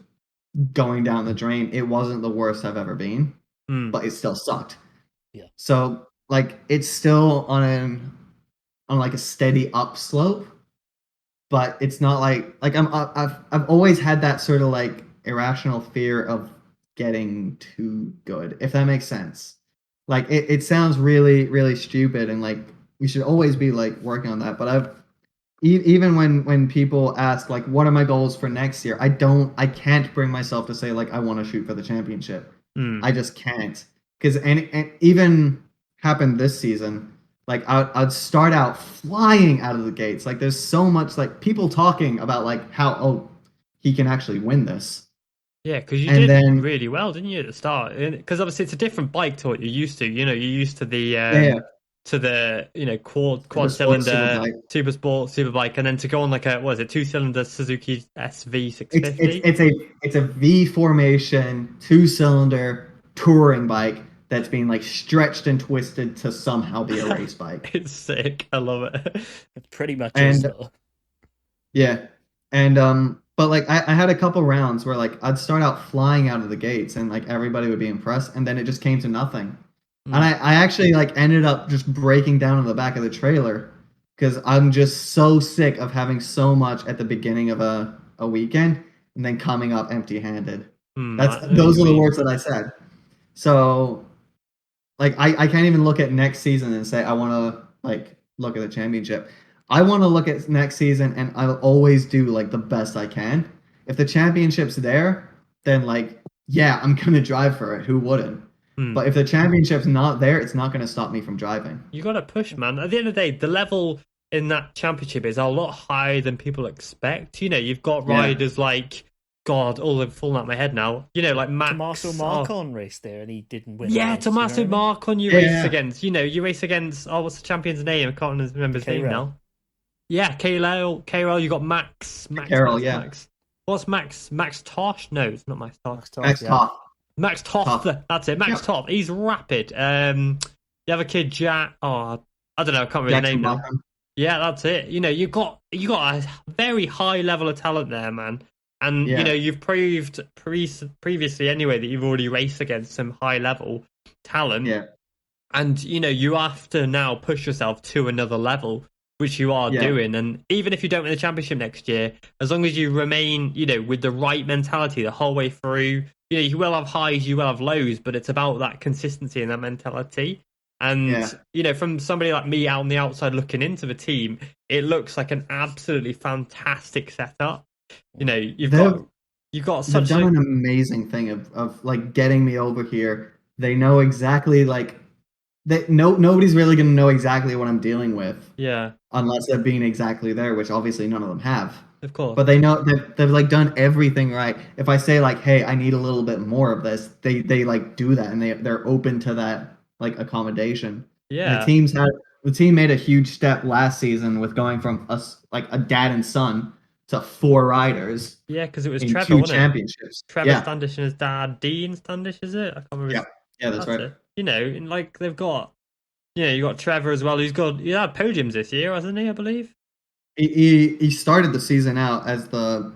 going down the drain, it wasn't the worst I've ever been, but it still sucked. Yeah. So like it's still on like a steady upslope, but it's not like I've always had that sort of like irrational fear of getting too good, if that makes sense. Like it sounds really, really stupid, and like we should always be like working on that. But even when people ask like what are my goals for next year, I can't bring myself to say like I want to shoot for the championship. I just can't, because and even happened this season. Like I'd start out flying out of the gates. Like there's so much like people talking about like how he can actually win this. Yeah, because you And did then really well, didn't you, at the start? Because obviously it's a different bike to what you're used to. You're used to the yeah, to the quad Super cylinder bike. super sport super bike, and then to go on like a 2-cylinder Suzuki SV 650. It's a V formation 2-cylinder touring bike that's being like stretched and twisted to somehow be a race bike. It's sick. I love it. It pretty much is though. Yeah, and but like I had a couple rounds where like I'd start out flying out of the gates and like everybody would be impressed, and then it just came to nothing. And I actually like ended up just breaking down in the back of the trailer because I'm just so sick of having so much at the beginning of a weekend and then coming up empty-handed. Those are the words that I said. So like I can't even look at next season and say I want to like look at the championship. I want to look at next season and I'll always do like the best I can. If the championship's there, then like yeah, I'm gonna drive for it. Who wouldn't? But if the championship's not there, it's not going to stop me from driving. You got to push, man. At the end of the day, the level in that championship is a lot higher than people expect. You've got riders like, God, all they've fallen out of my head now. Like Max. Tommaso Marcon raced there and he didn't win. Yeah, Tommaso Marcon you race against. You race against, what's the champion's name? I can't remember his name now. Yeah, K-Rail, you got Max. Max. What's Max? Max Tosh? No, it's not Max Tosh. Max Tosh. Max Toth, that's it. Max Toth, he's rapid. The other kid, Jack. I don't know. I can't remember the name now. Yeah, that's it. You got a very high level of talent there, man. And you've proved previously anyway that you've already raced against some high level talent. Yeah. And you have to now push yourself to another level, which you are doing. And even if you don't win the championship next year, as long as you remain, with the right mentality the whole way through. You will have highs, you will have lows, but it's about that consistency and that mentality. And, from somebody like me out on the outside looking into the team, it looks like an absolutely fantastic setup. You've got such done an amazing thing of like getting me over here. They know exactly like nobody's really going to know exactly what I'm dealing with. Yeah. Unless they've been exactly there, which obviously none of them have. Of course. But they know they've like done everything right. If I say like, hey, I need a little bit more of this, they like do that and they're open to that like accommodation. Yeah. And the team made a huge step last season with going from a dad and son to 4 riders. Yeah, because it was in Trevor, 2 wasn't championships. it? Trevor Standish and his dad, Dean Standish, is it? I can't remember. Yeah, that's right. It. And like they've got, you got Trevor as well. He had podiums this year, hasn't he? I believe. He started the season out as the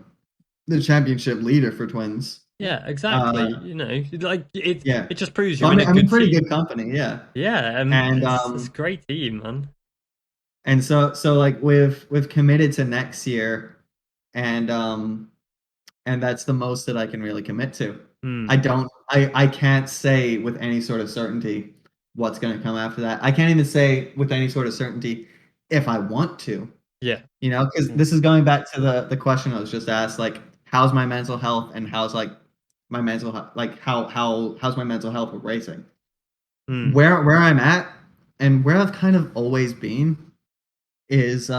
championship leader for Twins. Yeah, exactly. It just proves you're in a I'm good pretty team. good company. Yeah. Yeah, and it's a great team, man. And so like we've committed to next year, and that's the most that I can really commit to. I can't say with any sort of certainty what's going to come after that. I can't even say with any sort of certainty if I want to. Yeah. Because this is going back to the question I was just asked, like, how's my mental health and how's like my mental health, like how's my mental health with racing? Where I'm at and where I've kind of always been is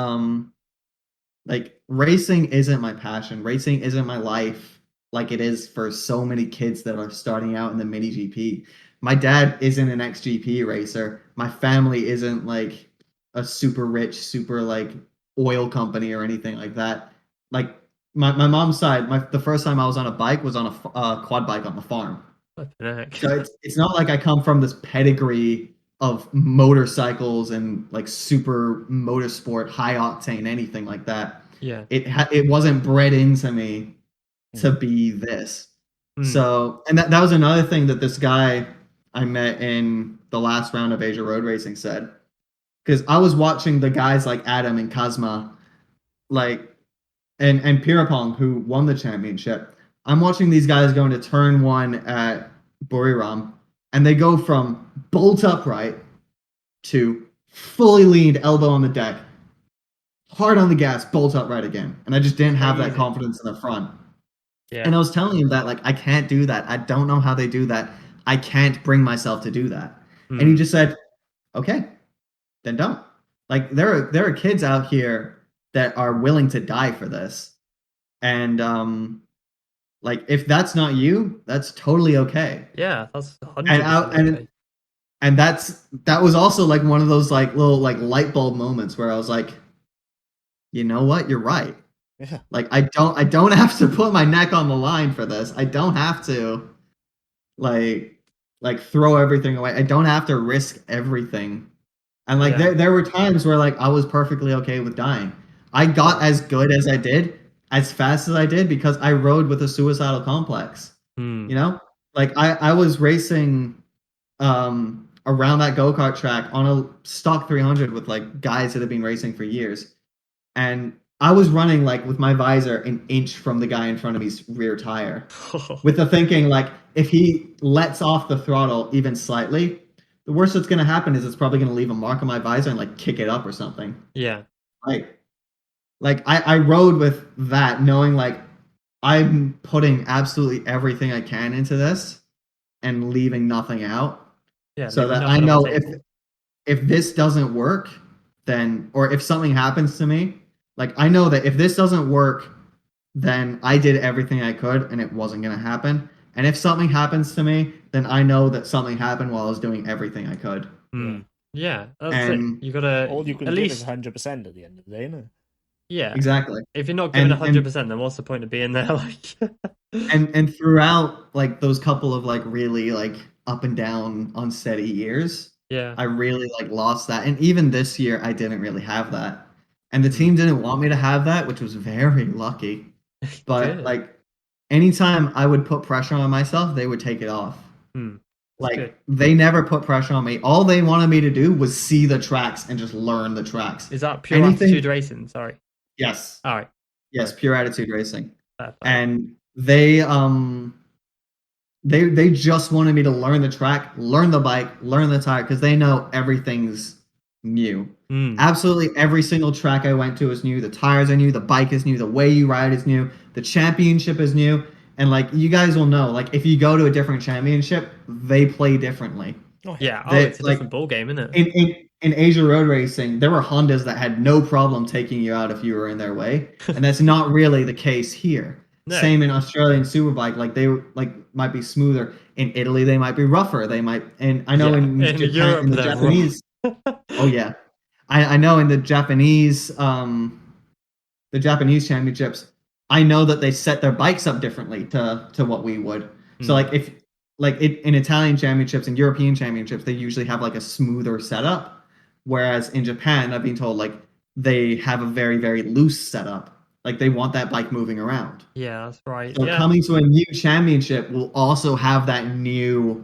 like racing isn't my passion. Racing isn't my life like it is for so many kids that are starting out in the mini GP. My dad isn't an XGP racer. My family isn't like a super rich, super like oil company or anything like that. Like my mom's side, the first time I was on a bike was on a quad bike on the farm. So it's not like I come from this pedigree of motorcycles and like super motorsport, high octane, anything like that. Yeah. It wasn't bred into me to be this. Mm. So, and that was another thing that this guy I met in the last round of Asia Road Racing said, because I was watching the guys like Adam and Kazma, like, and Pirapong, who won the championship. I'm watching these guys go into turn 1 at Buriram, and they go from bolt upright to fully leaned, elbow on the deck, hard on the gas, bolt upright again. And I just didn't have that confidence in the front. Yeah. And I was telling him that, like, I can't do that. I don't know how they do that. I can't bring myself to do that. And he just said, okay, then don't. Like, there are kids out here that are willing to die for this. And like, if that's not you, that's totally okay. Yeah, that's 100% okay. And that was also like one of those like little like light bulb moments where I was like, you know what, you're right. Yeah. Like, I don't have to put my neck on the line for this. I don't have to like throw everything away. I don't have to risk everything. And like there were times where like I was perfectly okay with dying. I got as good as I did, as fast as I did, because I rode with a suicidal complex. You know? Like I was racing around that go-kart track on a stock 300 with like guys that have been racing for years. And I was running like with my visor an inch from the guy in front of me's rear tire, with the thinking like, if he lets off the throttle even slightly, the worst that's going to happen is it's probably going to leave a mark on my visor and like kick it up or something. Yeah. Like I rode with that, knowing like I'm putting absolutely everything I can into this and leaving nothing out. Yeah. So that I know if this doesn't work, then, or if something happens to me, like I know that if this doesn't work, then I did everything I could and it wasn't going to happen. And if something happens to me, then I know that something happened while I was doing everything I could. Yeah, that's it. You gotta all you can at give least is 100% at the end of the day, isn't it? Yeah, exactly. If you're not giving 100%, then what's the point of being there? Like, and throughout like those couple of like really like up and down unsteady years, I really like lost that. And even this year, I didn't really have that. And the team didn't want me to have that, which was very lucky. But like anytime I would put pressure on myself, they would take it off. Like they never put pressure on me. All they wanted me to do was see the tracks and just learn the tracks. Is that pure attitude racing? Sorry. Yes. All right. Yes, pure attitude racing. And they just wanted me to learn the track, learn the bike, learn the tire, because they know everything's new. Absolutely every single track I went to is new. The tires are new, the bike is new, the way you ride is new, the championship is new. And like you guys will know, like if you go to a different championship, they play differently. It's a different ball game, isn't it? In Asia Road Racing, there were Hondas that had no problem taking you out if you were in their way, and that's not really the case here. No. Same in Australian Superbike, like they like might be smoother. In Italy, they might be rougher. They might, and I know in Japan, Europe, in the Japanese. Oh yeah, I know in the Japanese championships, I know that they set their bikes up differently to what we would. So like if like in Italian championships and European championships, they usually have like a smoother setup. Whereas in Japan, I've been told like they have a very, very loose setup. Like they want that bike moving around. Yeah, that's right. So coming to a new championship will also have that new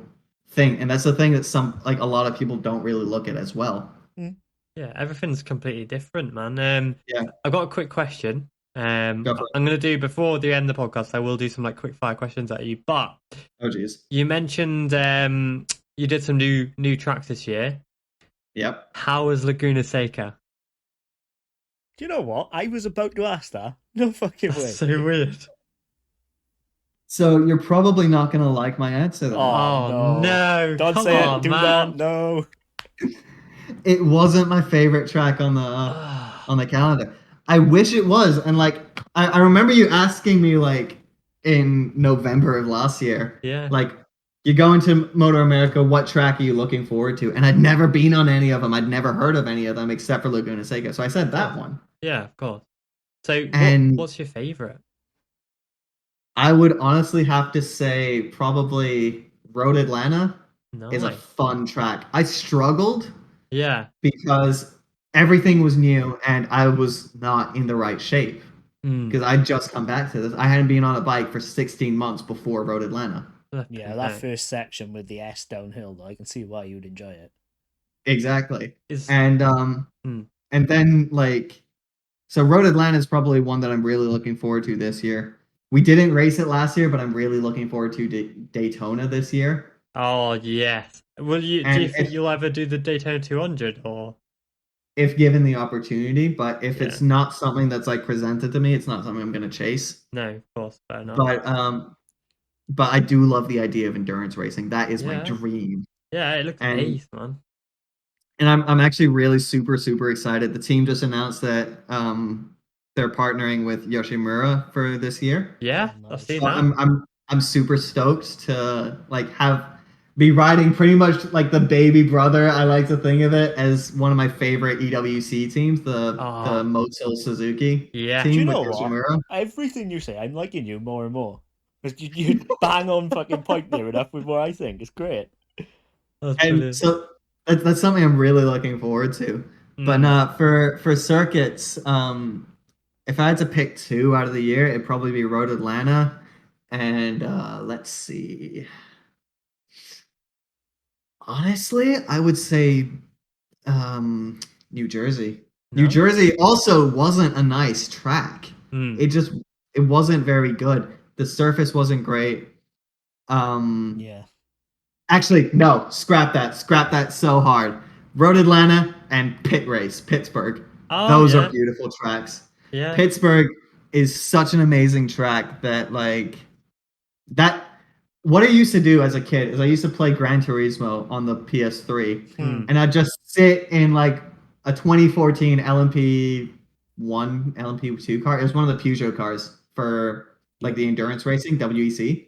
thing. And that's the thing that a lot of people don't really look at as well. Yeah, everything's completely different, man. I've got a quick question. I'm going to do, before the end of the podcast, I will do some like quick fire questions at you. But you mentioned you did some new tracks this year. Yep. How was Laguna Seca? Do you know what? I was about to ask that. No fucking way. That's so weird. So you're probably not going to like my answer then. Oh no. Don't say it. Do that. No. It wasn't my favorite track on the calendar. I wish it was. And like, I remember you asking me like in November of last year. Yeah. Like, you go into MotoAmerica, what track are you looking forward to? And I'd never been on any of them. I'd never heard of any of them except for Laguna Seca. So I said that one. Yeah, of course. So what's your favorite? I would honestly have to say probably Road Atlanta is a Nice. fun track. I struggled Yeah. because everything was new and I was not in the right shape Mm. because I'd just come back to this. I hadn't been on a bike for 16 months before Road Atlanta. Yeah, that first section with the S downhill, though, I can see why you would enjoy it. Exactly. Is And Hmm. and then like so Road Atlanta is probably one that I'm really looking forward to this year. We didn't race it last year, but I'm really looking forward to Daytona this year. Oh yes. Will you? Do And you think you'll ever do the Daytona 200 or? if given the opportunity, but if Yeah. it's not something that's like presented to me, it's not something I'm going to chase. No, of course, fair enough. But I do love the idea of endurance racing. That is my Yeah. dream. Yeah, it looks And ace, man. and I'm actually really super excited. The team just announced that they're partnering with Yoshimura for this year. Yeah, Nice. I've seen So that. I'm super stoked to like be riding pretty much like the baby brother. I like to think of it as one of my favorite EWC teams, the Motul Suzuki Yeah. Do you team with know what? Yoshimura. Everything you say, I'm liking you more and more. Because you bang on fucking point there enough with what I think. It's great. That's And brilliant. so that's something I'm really looking forward to. But for circuits, if I had to pick two out of the year, it'd probably be Road Atlanta and let's see. Honestly, I would say New Jersey. New Nice. Jersey also wasn't a nice track. Hmm. It wasn't very good. The surface wasn't great. Yeah. Actually, no, scrap that. Scrap that so hard. Road Atlanta and Pit Race, Pittsburgh. Oh, Those yeah. are beautiful tracks. Yeah. Pittsburgh is such an amazing track that what I used to do as a kid is I used to play Gran Turismo on the PS3 and I'd just sit in like a 2014 LMP1, LMP2 car. It was one of the Peugeot cars for like the endurance racing, WEC.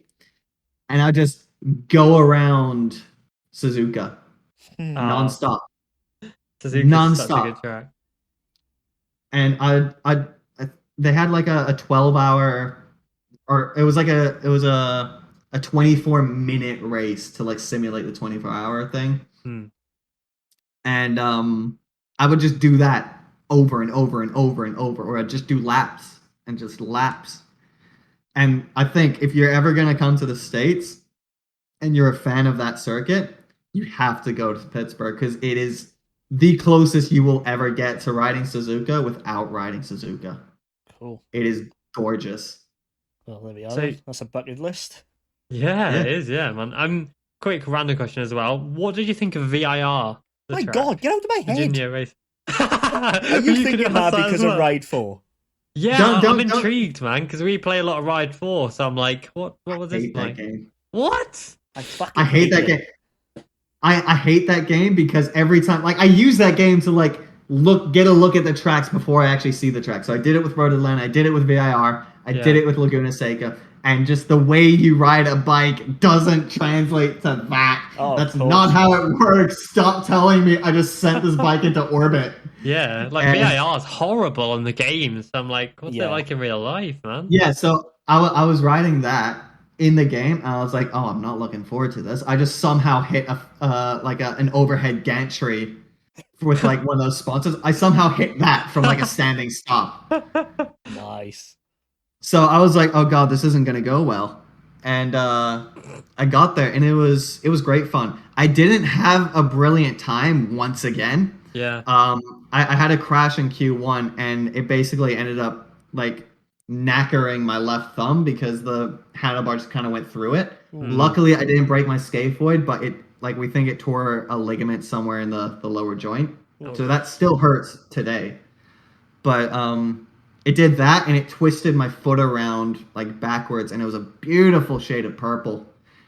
And I'd just go around Suzuka nonstop. Suzuka's such a Nonstop. good track. And they had like a 12-hour, or it was a 24-minute race to like simulate the 24-hour thing. And I would just do that over and over and over and over, or I'd just do laps and just laps. And I think if you're ever going to come to the States and you're a fan of that circuit, you have to go to Pittsburgh because it is the closest you will ever get to riding Suzuka without riding Suzuka. Cool. It is gorgeous. Well, there we are. So- That's a bucket list. Yeah, Yeah. it is. Yeah, man. Quick random question as well. What did you think of VIR? My God, get out of my head. Virginia race. Are you thinking that because of Ride 4? Yeah, Don't- I'm intrigued, man, because we play a lot of Ride 4, so I'm like, what was I this hate like? that game. What? I hate that game. I hate that game because every time, like, I use that game to like get a look at the tracks before I actually see the track. So I did it with Road Atlanta, I did it with VIR, I did it with Laguna Seca, and just the way you ride a bike doesn't translate to that. Oh, That's of course. not how it works. Stop telling me I just sent this bike into orbit. Yeah, like And- VIR is horrible in the games. I'm like, what's Yeah. it like in real life, man? Yeah, so I was riding that in the game, and I was like, oh, I'm not looking forward to this. I just somehow hit an overhead gantry with like one of those sponsors. I somehow hit that from like a standing stop. Nice. So I was like, oh god, this isn't gonna go well. And I got there, and it was great fun. I didn't have a brilliant time once again. Yeah. I had a crash in Q1, and it basically ended up like knackering my left thumb because the handlebar just kind of went through it. Luckily, I didn't break my scaphoid, but we think it tore a ligament somewhere in the lower joint. So that still hurts today. But it did that, and it twisted my foot around like backwards, and it was a beautiful shade of purple.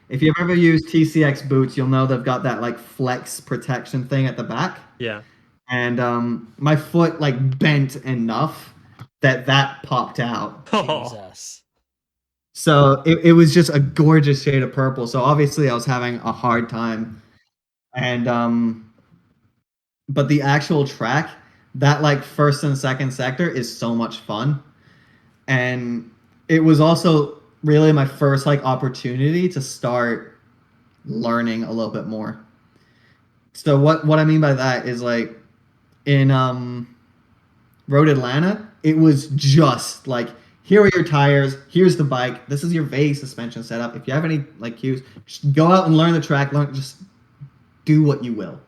If you've ever used TCX boots, you'll know they've got that like flex protection thing at the back. Yeah. And my foot like bent enough that popped out. Jesus. So it was just a gorgeous shade of purple. So obviously I was having a hard time. And but the actual track, that like first and second sector is so much fun. And it was also really my first like opportunity to start learning a little bit more. So what I mean by that is like in Road Atlanta, it was just like, here are your tires, here's the bike, this is your VA suspension setup. If you have any like cues, just go out and learn the track, just do what you will.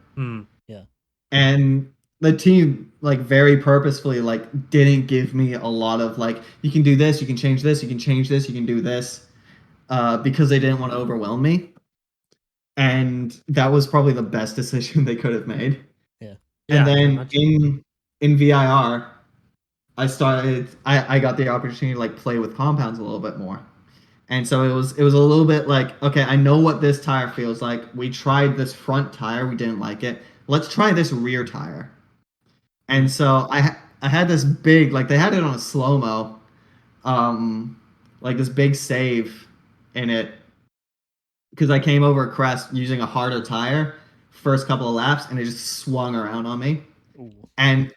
Yeah. And the team like very purposefully like didn't give me a lot of like, you can do this, you can change this, you can change this, you can do this, because they didn't want to overwhelm me. And that was probably the best decision they could have made. Yeah. And then in VIR, I got the opportunity to like play with compounds a little bit more. And so it was a little bit like, okay, I know what this tire feels like. We tried this front tire, we didn't like it. Let's try this rear tire. And so I had this big, like they had it on a slow-mo, like this big save in it, because I came over a crest using a harder tire first couple of laps, and it just swung around on me. Ooh. And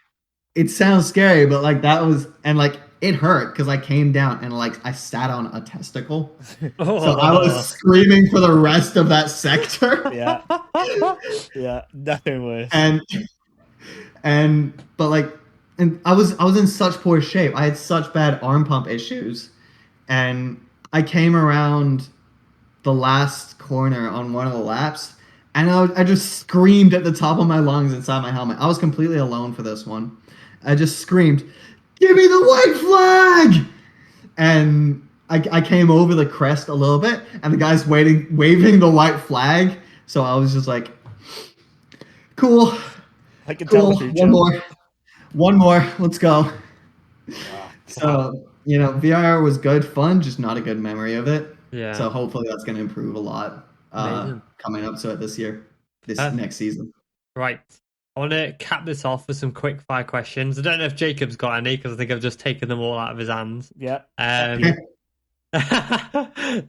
it sounds scary, but like that was, and like it hurt because I came down and like I sat on a testicle. So I was screaming for the rest of that sector. Yeah. Yeah, nothing worse. But like, and I was in such poor shape. I had such bad arm pump issues, and I came around the last corner on one of the laps, and I just screamed at the top of my lungs inside my helmet. I was completely alone for this one. I just screamed, "Give me the white flag!" And I came over the crest a little bit, and the guy's waving the white flag. So I was just like, cool. I can tell the future. One more. Let's go. So, you know, VIR was good fun, just not a good memory of it. Yeah. So hopefully that's going to improve a lot coming up next season. Right. I want to cap this off with some quick fire questions. I don't know if Jacob's got any, because I think I've just taken them all out of his hands. Yeah.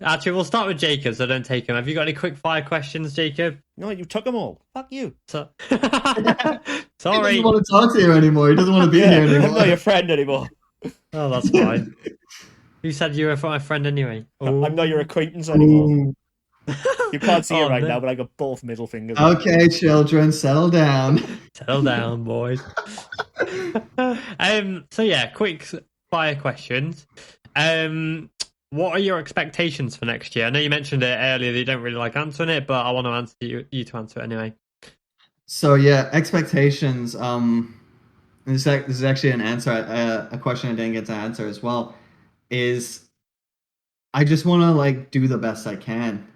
Actually, we'll start with Jacob, so don't take him. Have you got any quick fire questions, Jacob? No, you took them all. Fuck you. Sorry. He doesn't want to talk to you anymore. He doesn't want to be here anymore. I'm not your friend anymore. Oh, that's fine. You said you were my friend anyway. Ooh. I'm not your acquaintance anymore. You can't see it right now, but I got both middle fingers. Okay, children, settle down. Settle down, boys. So yeah, quick fire questions. What are your expectations for next year? I know you mentioned it earlier that you don't really like answering it, but I want to answer you to answer it anyway. So yeah, expectations. This is actually an answer, a question I didn't get to answer as well. Is I just want to like do the best I can,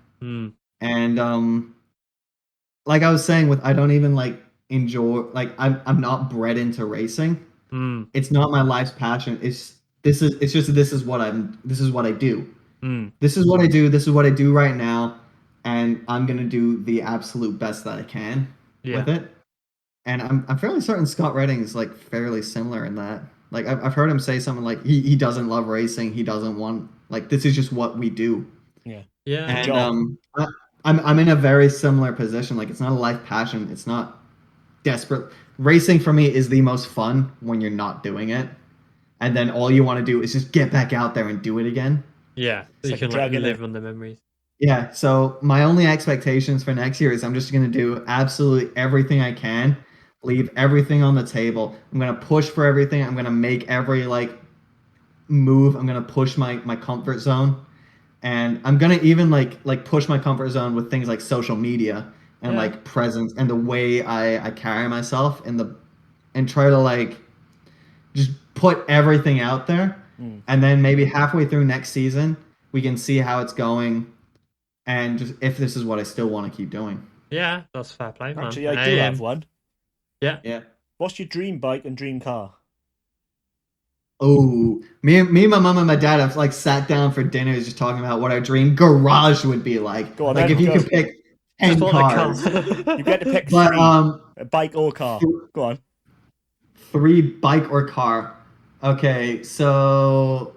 and like I was saying, I don't even like enjoy, like I'm not bred into racing. It's not my life's passion. This is what I do. This is what I do. This is what I do right now, and I'm gonna do the absolute best that I can with it. And I'm fairly certain Scott Redding is like fairly similar in that. Like I've heard him say something like he doesn't love racing. He doesn't want, like, this is just what we do. Yeah. And I'm in a very similar position. Like, it's not a life passion. It's not desperate. Racing for me is the most fun when you're not doing it, and then all you want to do is just get back out there and do it again. Yeah, so you can like live on the memories. Yeah. So my only expectations for next year is I'm just going to do absolutely everything I can. Leave everything on the table. I'm going to push for everything. I'm going to make every like move. I'm going to push my comfort zone. And I'm going to even like push my comfort zone with things like social media and like presence and the way I carry myself and try to like just put everything out there. And then maybe halfway through next season, we can see how it's going and just if this is what I still want to keep doing. Yeah, that's fair play, man. Actually, I do have one. Yeah. What's your dream bike and dream car? Oh, me, my mom and my dad have like sat down for dinners just talking about what our dream garage would be like. Go on, like if you could pick 10 cars. You get to pick 3, a bike or car. Go on. 3 bike or car. Okay, so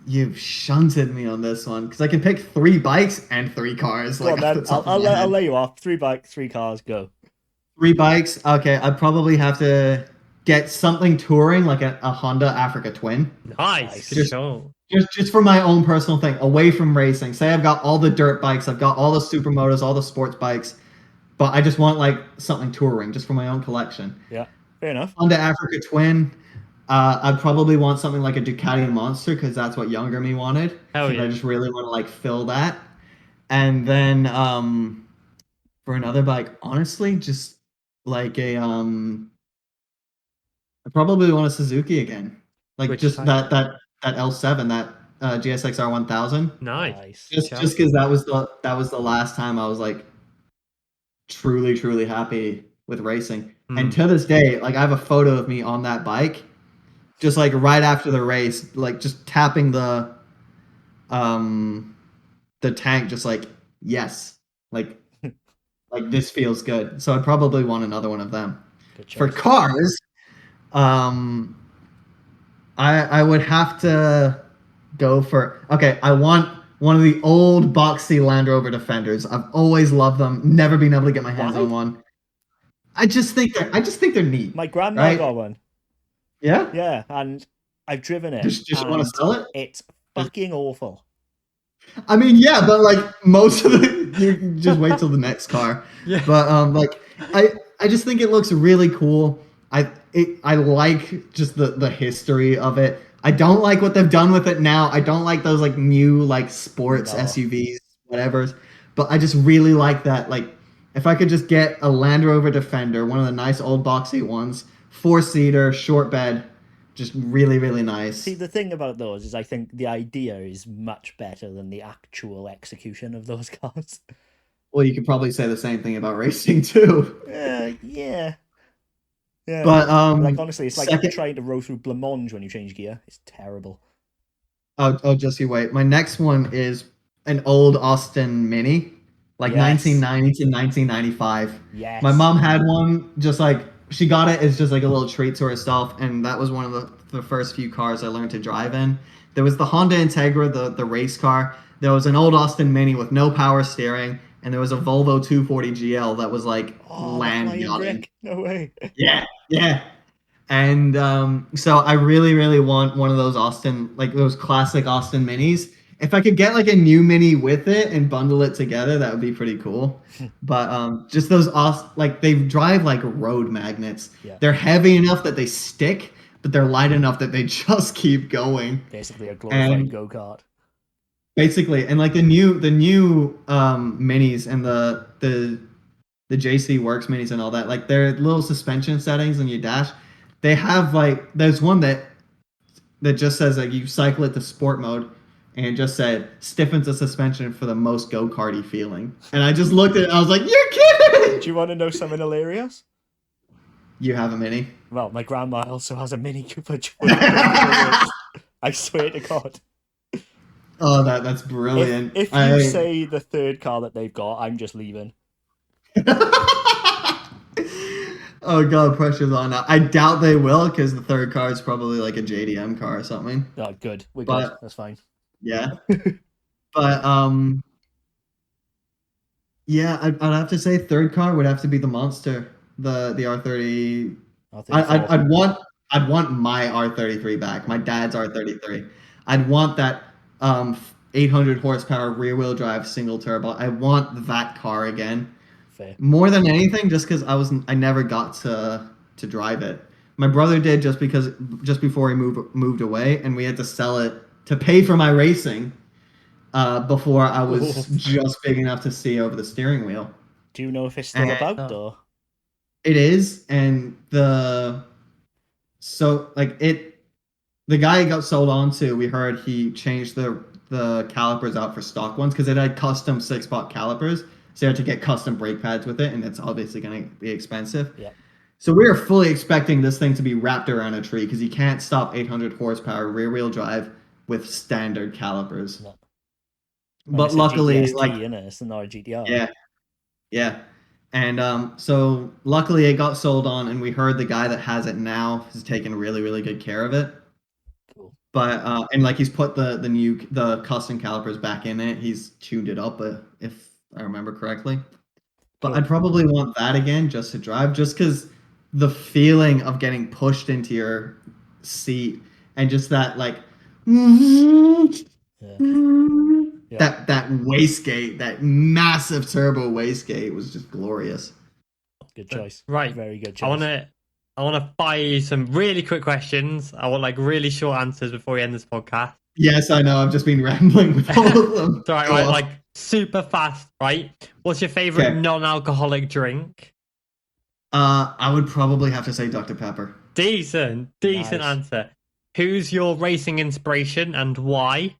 you've shunted me on this one because I can pick 3 bikes and 3 cars. Go on, then. I'll lay you off. 3 bikes, 3 cars. Go. 3 bikes. Okay, I'd probably have to get something touring like a Honda Africa Twin. Nice. Just- Sure. Just for my own personal thing, away from racing. Say I've got all the dirt bikes, I've got all the supermotos, all the sports bikes, but I just want like something touring, just for my own collection. Yeah, fair enough. Honda Africa Twin. I'd probably want something like a Ducati Monster because that's what younger me wanted. Hell And yeah. I just really want to like fill that. And then for another bike, honestly, just like a I probably want a Suzuki again. Like Which just type? that L7, that GSX-R 1000. Nice. Just because that was the last time I was like truly happy with racing. And to this day, like I have a photo of me on that bike, just like right after the race, like just tapping the tank, just like yes, like this feels good. So I'd probably want another one of them. Good For choice. cars, I would have to go for I want one of the old boxy Land Rover Defenders. I've always loved them. Never been able to get my hands Why? on one. I just think they're neat. My grandma Right? got one. Yeah. Yeah, and I've driven it. Just want to and sell it. It's fucking awful. I mean, yeah, but like most of you just wait till the next car. Yeah. But like I just think it looks really cool. I like just the history of it. I don't like what they've done with it now. I don't like those like new like sports No. SUVs, whatever. But I just really like that. Like if I could just get a Land Rover Defender, one of the nice old boxy ones, 4-seater, short bed, just really nice. See, the thing about those is I think the idea is much better than the actual execution of those cars. Well, you could probably say the same thing about racing too. Yeah. But Like honestly, it's like second- trying to row through blancmange when you change gear. It's terrible. oh, just you wait. My next one is an old Austin Mini, like Yes. 1990 to 1995. Yes. My mom had one, just like she got it as just like a little treat to herself, and that was one of the first few cars I learned to drive in. There was the Honda Integra, the race car. There was an old Austin Mini with no power steering, and there was a Volvo 240 GL that was like land flying yachting. brick. No way. Yeah. And so I really want one of those those classic Austin Minis. If I could get like a new Mini with it and bundle it together, that would be pretty cool. But just those they drive like road magnets. Yeah. They're heavy enough that they stick, but they're light enough that they just keep going. Basically a glorified And- go-kart. Basically, and like the new minis and the JC Works minis and all that, like their little suspension settings in your dash, they have like there's one that just says like you cycle it to sport mode, and it just said stiffens the suspension for the most go-karty feeling. And I just looked at it, I was like, you're kidding! Do you want to know something hilarious? You have a mini. Well, my grandma also has a Mini Cooper. I swear to God. Oh, that's brilliant. If you say the third car that they've got, I'm just leaving. Oh god, pressure's on now. I doubt they will because the third car is probably like a JDM car or something. Oh, good. We're But- good. That's fine. Yeah. But yeah, I'd have to say third car would have to be the Monster, the R30. I'd want my R33 back. My dad's R33. I'd want that 800 horsepower rear wheel drive single turbo. I want that car again. Fair. More than anything, just because I never got to drive it. My brother did just before he moved away, and we had to sell it to pay for my racing before I was just big enough to see over the steering wheel. Do you know if it's still about or? It is, and the guy it got sold on to, we heard he changed the calipers out for stock ones because it had custom 6-pot calipers. So you had to get custom brake pads with it, and it's obviously going to be expensive. Yeah. So we were fully expecting this thing to be wrapped around a tree because you can't stop 800 horsepower rear-wheel drive with standard calipers. No. But It's a luckily, GTST, like, isn't it? It's not a GTR. yeah. And so luckily it got sold on, and we heard the guy that has it now has taken really, really good care of it. Cool. But and like he's put the custom calipers back in it. He's tuned it up, if I remember correctly. But Cool. I'd probably want that again just to drive, just because the feeling of getting pushed into your seat and just that like that wastegate, that massive turbo wastegate was just glorious. Good choice. Right. Very good choice. I wanna fire you some really quick questions. I want like really short answers before we end this podcast. Yes, I know. I've just been rambling with all of them. It's all right, like super fast, right? What's your favorite non-alcoholic drink? I would probably have to say Dr. Pepper. Decent nice. Answer. Who's your racing inspiration and why?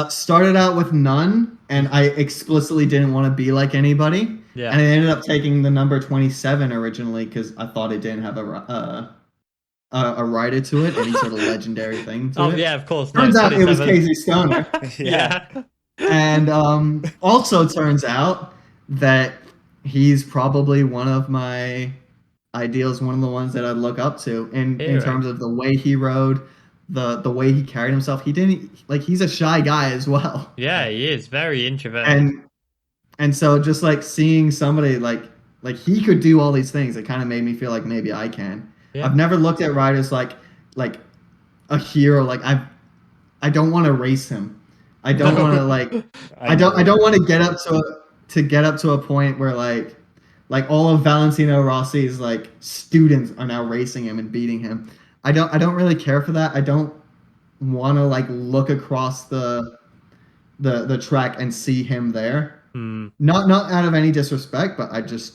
Started out with none, and I explicitly didn't want to be like anybody. Yeah. And I ended up taking the number 27 originally because I thought it didn't have a rider to it, any sort of legendary thing to it. Oh yeah, of course. Turns out it was Casey Stoner. Yeah. And also turns out that he's probably one of my ideals, one of the ones that I look up to in terms of the way he rode, the way he carried himself. He didn't like he's a shy guy as well. Yeah, he is very introverted. And so just like seeing somebody like he could do all these things, it kind of made me feel like maybe I can. Yeah. I've never looked at riders like a hero. Like I don't want to race him. I don't want to like I don't want to get up to a point where like all of Valentino Rossi's like students are now racing him and beating him. I don't really care for that. I don't want to like look across the track and see him there. Not out of any disrespect, but I just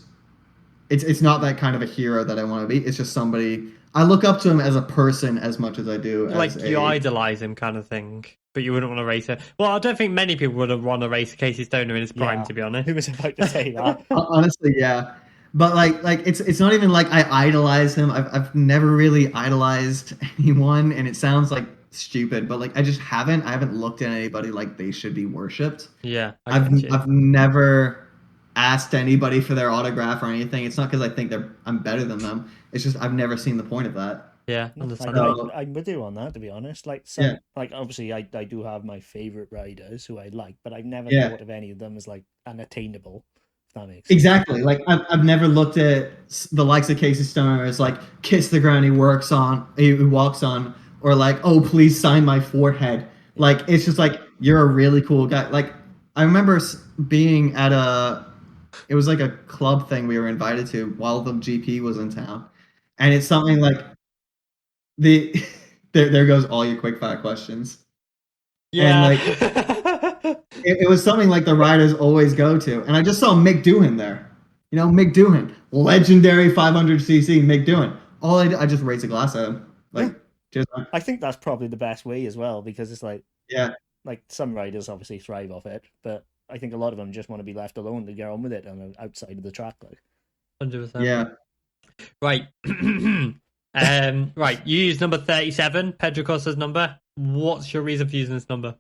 it's not that kind of a hero that I want to be. It's just somebody I look up to him as a person as much as I do like you idolize him kind of thing. But you wouldn't want to race it. Well, I don't think many people would have want to race Casey Stoner in his prime, to be honest. Who was about to say that? Honestly, yeah. But like it's not even like I idolize him. I've never really idolized anyone, and it sounds like stupid, but like I just haven't. I haven't looked at anybody like they should be worshipped. Yeah, I've never asked anybody for their autograph or anything. It's not because I think I'm better than them. It's just I've never seen the point of that. Yeah, understandable. I'm with you on that, to be honest. Like, like obviously, I do have my favorite riders who I like, but I've never thought of any of them as like unattainable. If that makes sense. Exactly. Like I've never looked at the likes of Casey Stoner as like kiss the ground he walks on, or like oh please sign my forehead. Like it's just like you're a really cool guy. Like I remember being at it was like a club thing we were invited to while the GP was in town, and it's something like. There goes all your quick fire questions. Yeah. And like it was something like the riders always go to. And I just saw Mick Doohan there. You know, Mick Doohan, legendary 500cc Mick Doohan. I just raised a glass at him. Like just I think that's probably the best way as well, because it's like like some riders obviously thrive off it, but I think a lot of them just want to be left alone to get on with it and outside of the track, like 100%. Yeah. Right. Right, you use number 37, Pedro Costa's number. What's your reason for using this number?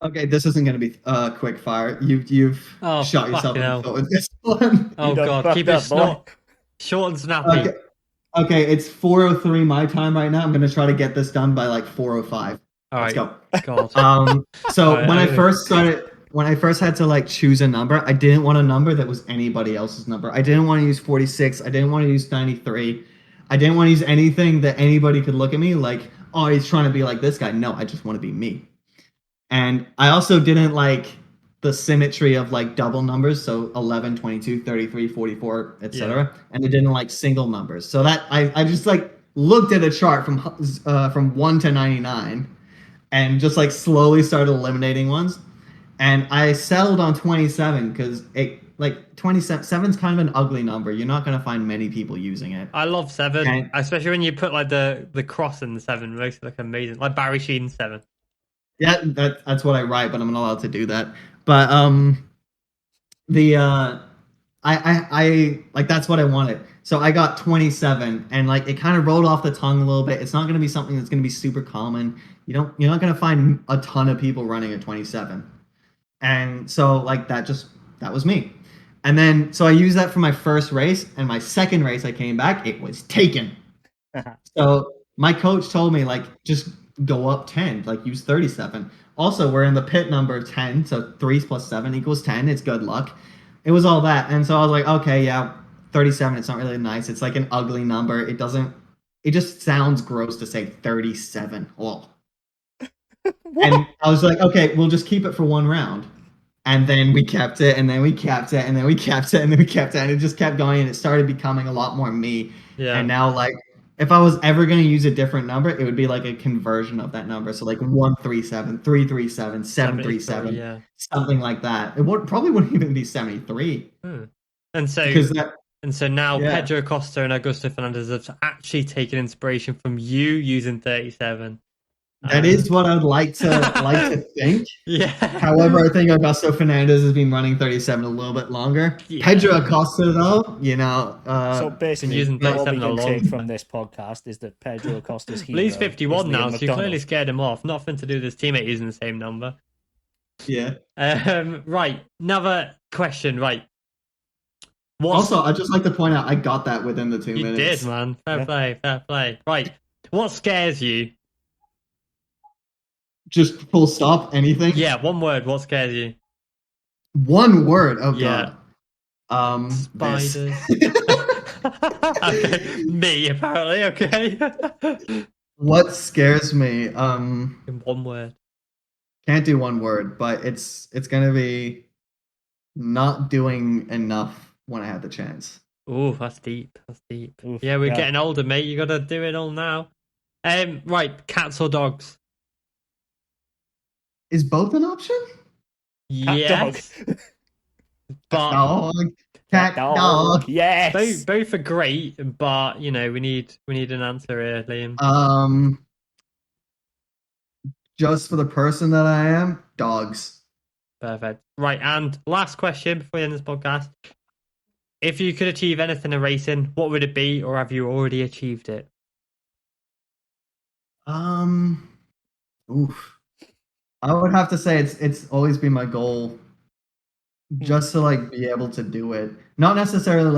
Okay, this isn't going to be quick fire. You've shot yourself in the foot with this one. Oh god, keep it short and snappy. Okay, it's 4:03 my time right now. I'm going to try to get this done by like 4:05. All right. Let's go. God. So when I first had to like choose a number, I didn't want a number that was anybody else's number. I didn't want to use 46. I didn't want to use 93. I didn't want to use anything that anybody could look at me like, oh, he's trying to be like this guy. No, I just want to be me. And I also didn't like the symmetry of like double numbers. So 11, 22, 33, 44, etc. Yeah. And I didn't like single numbers. So that I just like looked at a chart from 1 to 99 and just like slowly started eliminating ones. And I settled on 27 because it like 27's kind of an ugly number. You're not going to find many people using it. I love 7, especially when you put like the cross in the 7. It makes it look amazing, like Barry Sheen's 7. Yeah, that's what I write, but I'm not allowed to do that. But I like that's what I wanted. So I got 27, and like it kind of rolled off the tongue a little bit. It's not going to be something that's going to be super common. You're not going to find a ton of people running a 27, and so like that was me. And then, so I used that for my first race, and my second race I came back, it was taken. So my coach told me, like, just go up 10, like use 37. Also, we're in the pit number 10, so 3 plus 7 equals 10. It's good luck. It was all that. And so I was like, okay, yeah, 37. It's not really nice. It's like an ugly number. It just sounds gross to say 37. Oh. And I was like, okay, we'll just keep it for one round. And then we kept it, and then we kept it, and then we kept it, and then we kept it, and it just kept going, and it started becoming a lot more me. Yeah. And now, like, if I was ever going to use a different number, it would be like a conversion of that number. So like 137, 337, 737, yeah. something like that. It probably wouldn't even be 73. And so now Yeah. Pedro Acosta and Augusto Fernandez have actually taken inspiration from you using 37. That is what I'd like to think. Yeah. However, I think Augusto Fernandez has been running 37 a little bit longer. Yeah. Pedro Acosta, though, so basically, using what we 37 can a take lot. from this podcast is that Pedro Acosta's hero. Well, he's 51 is Liam now, so you MacDonald. clearly scared him off. Nothing to do with his teammate using the same number. Yeah. Right. Another question. Right. Also, I'd just like to point out I got that within the 2 You minutes. did, man. Fair play. Right. What scares you? Just full stop, anything? Yeah, one word. What scares you? One word. Oh, Yeah. God. Spiders. This. Okay. Me, apparently. Okay. What scares me? In one word. Can't do one word, but it's gonna be not doing enough when I have the chance. Oh, that's deep. Oof, Yeah, we're yeah. getting older, mate. You gotta do it all now. Right. Cats or dogs? Is both an option? Yes. But Dog. Cat, dog. Yes. both are great, but we need an answer here, Liam. Just for the person that I am, dogs. Perfect. Right, and last question before we end this podcast. If you could achieve anything in racing, what would it be, or have you already achieved it? Oof. I would have to say it's always been my goal just to like be able to do it. Not necessarily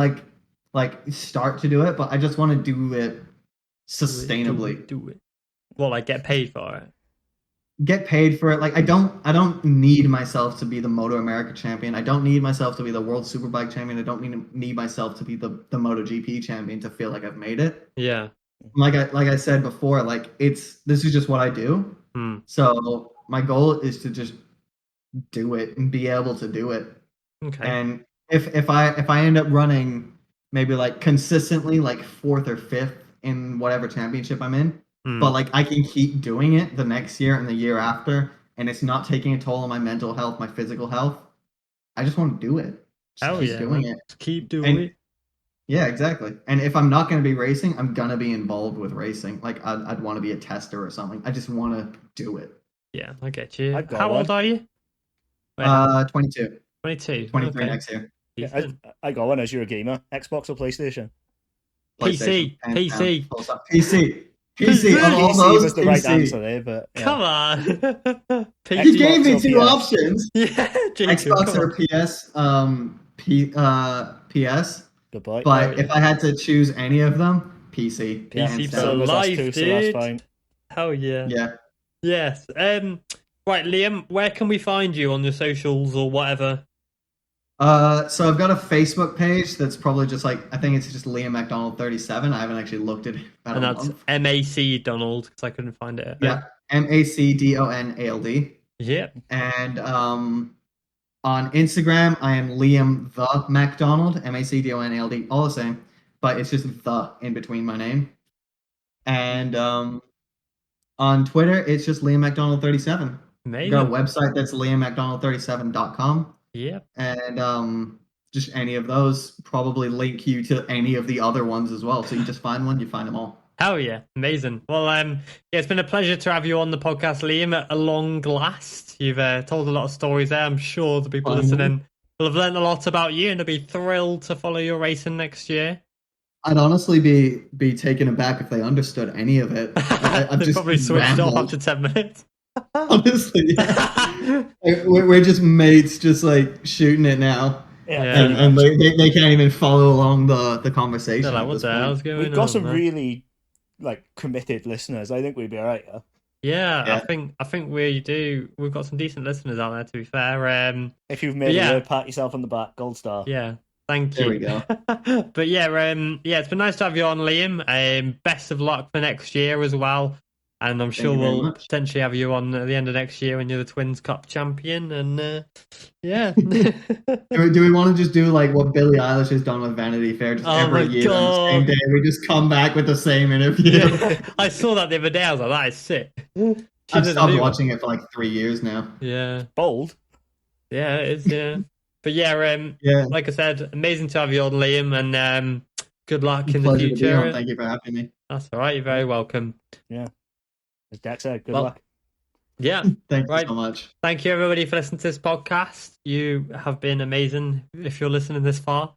like start to do it, but I just want to do it sustainably. Do it. Well, like get paid for it. Get paid for it. Like I don't need myself to be the MotoAmerica champion. I don't need myself to be the World Superbike champion. I don't need myself to be the MotoGP champion to feel like I've made it. Yeah. Like I said before, like this is just what I do. So my goal is to just do it and be able to do it. Okay. And if I end up running maybe like consistently like 4th or 5th in whatever championship I'm in, but like I can keep doing it the next year and the year after, and it's not taking a toll on my mental health, my physical health, I just want to do it. Just keep doing it. Just keep doing it. Yeah, exactly. And if I'm not going to be racing, I'm going to be involved with racing. Like I'd want to be a tester or something. I just want to do it. Yeah, I get you. I've got How one. old are you? 22. 22. 23 Okay. next year. Yeah, I got one as you're a gamer. Xbox or PlayStation? PC. PC. PC. PC. Of all PC those, was the right PC. answer there, but yeah. Come on. You gave me Xbox or 2 PS? options. Yeah, Jacob, Xbox come or on. PS. PS. Goodbye. But if I had to choose any of them, PC. PC hands for down. So was us life, too, so that's dude. fine. Hell yeah. Yeah. Yes. Right, Liam, where can we find you on your socials or whatever? So I've got a Facebook page that's probably just like, I think it's just Liam MacDonald 37. I haven't actually looked at it about And a that's month. MAC Donald, because I couldn't find it. Yeah, MacDonald. Yep. And on Instagram, I am Liam the MacDonald, MacDonald, all the same, but it's just the in between my name. And on Twitter, it's just Liam MacDonald 37. Amazing. I've got a website that's liammacdonald37.com. Yep. And just any of those probably link you to any of the other ones as well. So you just find one, you find them all. Hell yeah. Amazing. Well, yeah, it's been a pleasure to have you on the podcast, Liam, at a long last. You've told a lot of stories there. I'm sure the people listening will have learned a lot about you and they'll be thrilled to follow your racing next year. I'd honestly be taken aback if they understood any of it. I've They just probably switched off rambled. after 10 minutes. Honestly, yeah. We're just mates, just like shooting it now, Yeah. and they can't even follow along the conversation. They're like, at what this the point. hell's going on? We've got some man? really committed listeners. I think we'd be alright. Yeah, Yeah. I think we do. We've got some decent listeners out there, to be fair. If you've made Yeah. it, pat yourself on the back, gold star. Yeah. Thank you. There we go. But it's been nice to have you on, Liam. Best of luck for next year as well. And I'm sure you very we'll much. potentially have you on at the end of next year when you're the Twins Cup champion. And yeah. Do we want to just do like what Billie Eilish has done with Vanity Fair? Just every year on the same day, we just come back with the same interview. Yeah, I saw that the other day. I was like, that is sick. I've stopped watching it for like 3 years now. Yeah. Bold. Yeah, it is, yeah. But like I said, amazing to have you on, Liam, and good luck in the Pleasure to be future. on. Thank you for having me. That's all right. You're very welcome. Yeah. As Dak said, good luck. Yeah. Thank you so much. Thank you, everybody, for listening to this podcast. You have been amazing if you're listening this far.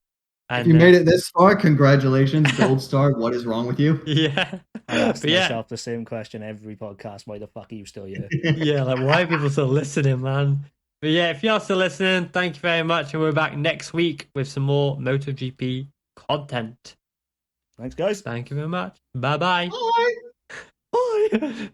And, if you made it this far, congratulations, Gold Star. What is wrong with you? Yeah. I ask myself the same question every podcast. Why the fuck are you still here? Yeah, like, why are people still listening, man? But yeah, if you're still listening, thank you very much. And we're back next week with some more MotoGP content. Thanks, guys. Thank you very much. Bye-bye. Bye. Bye.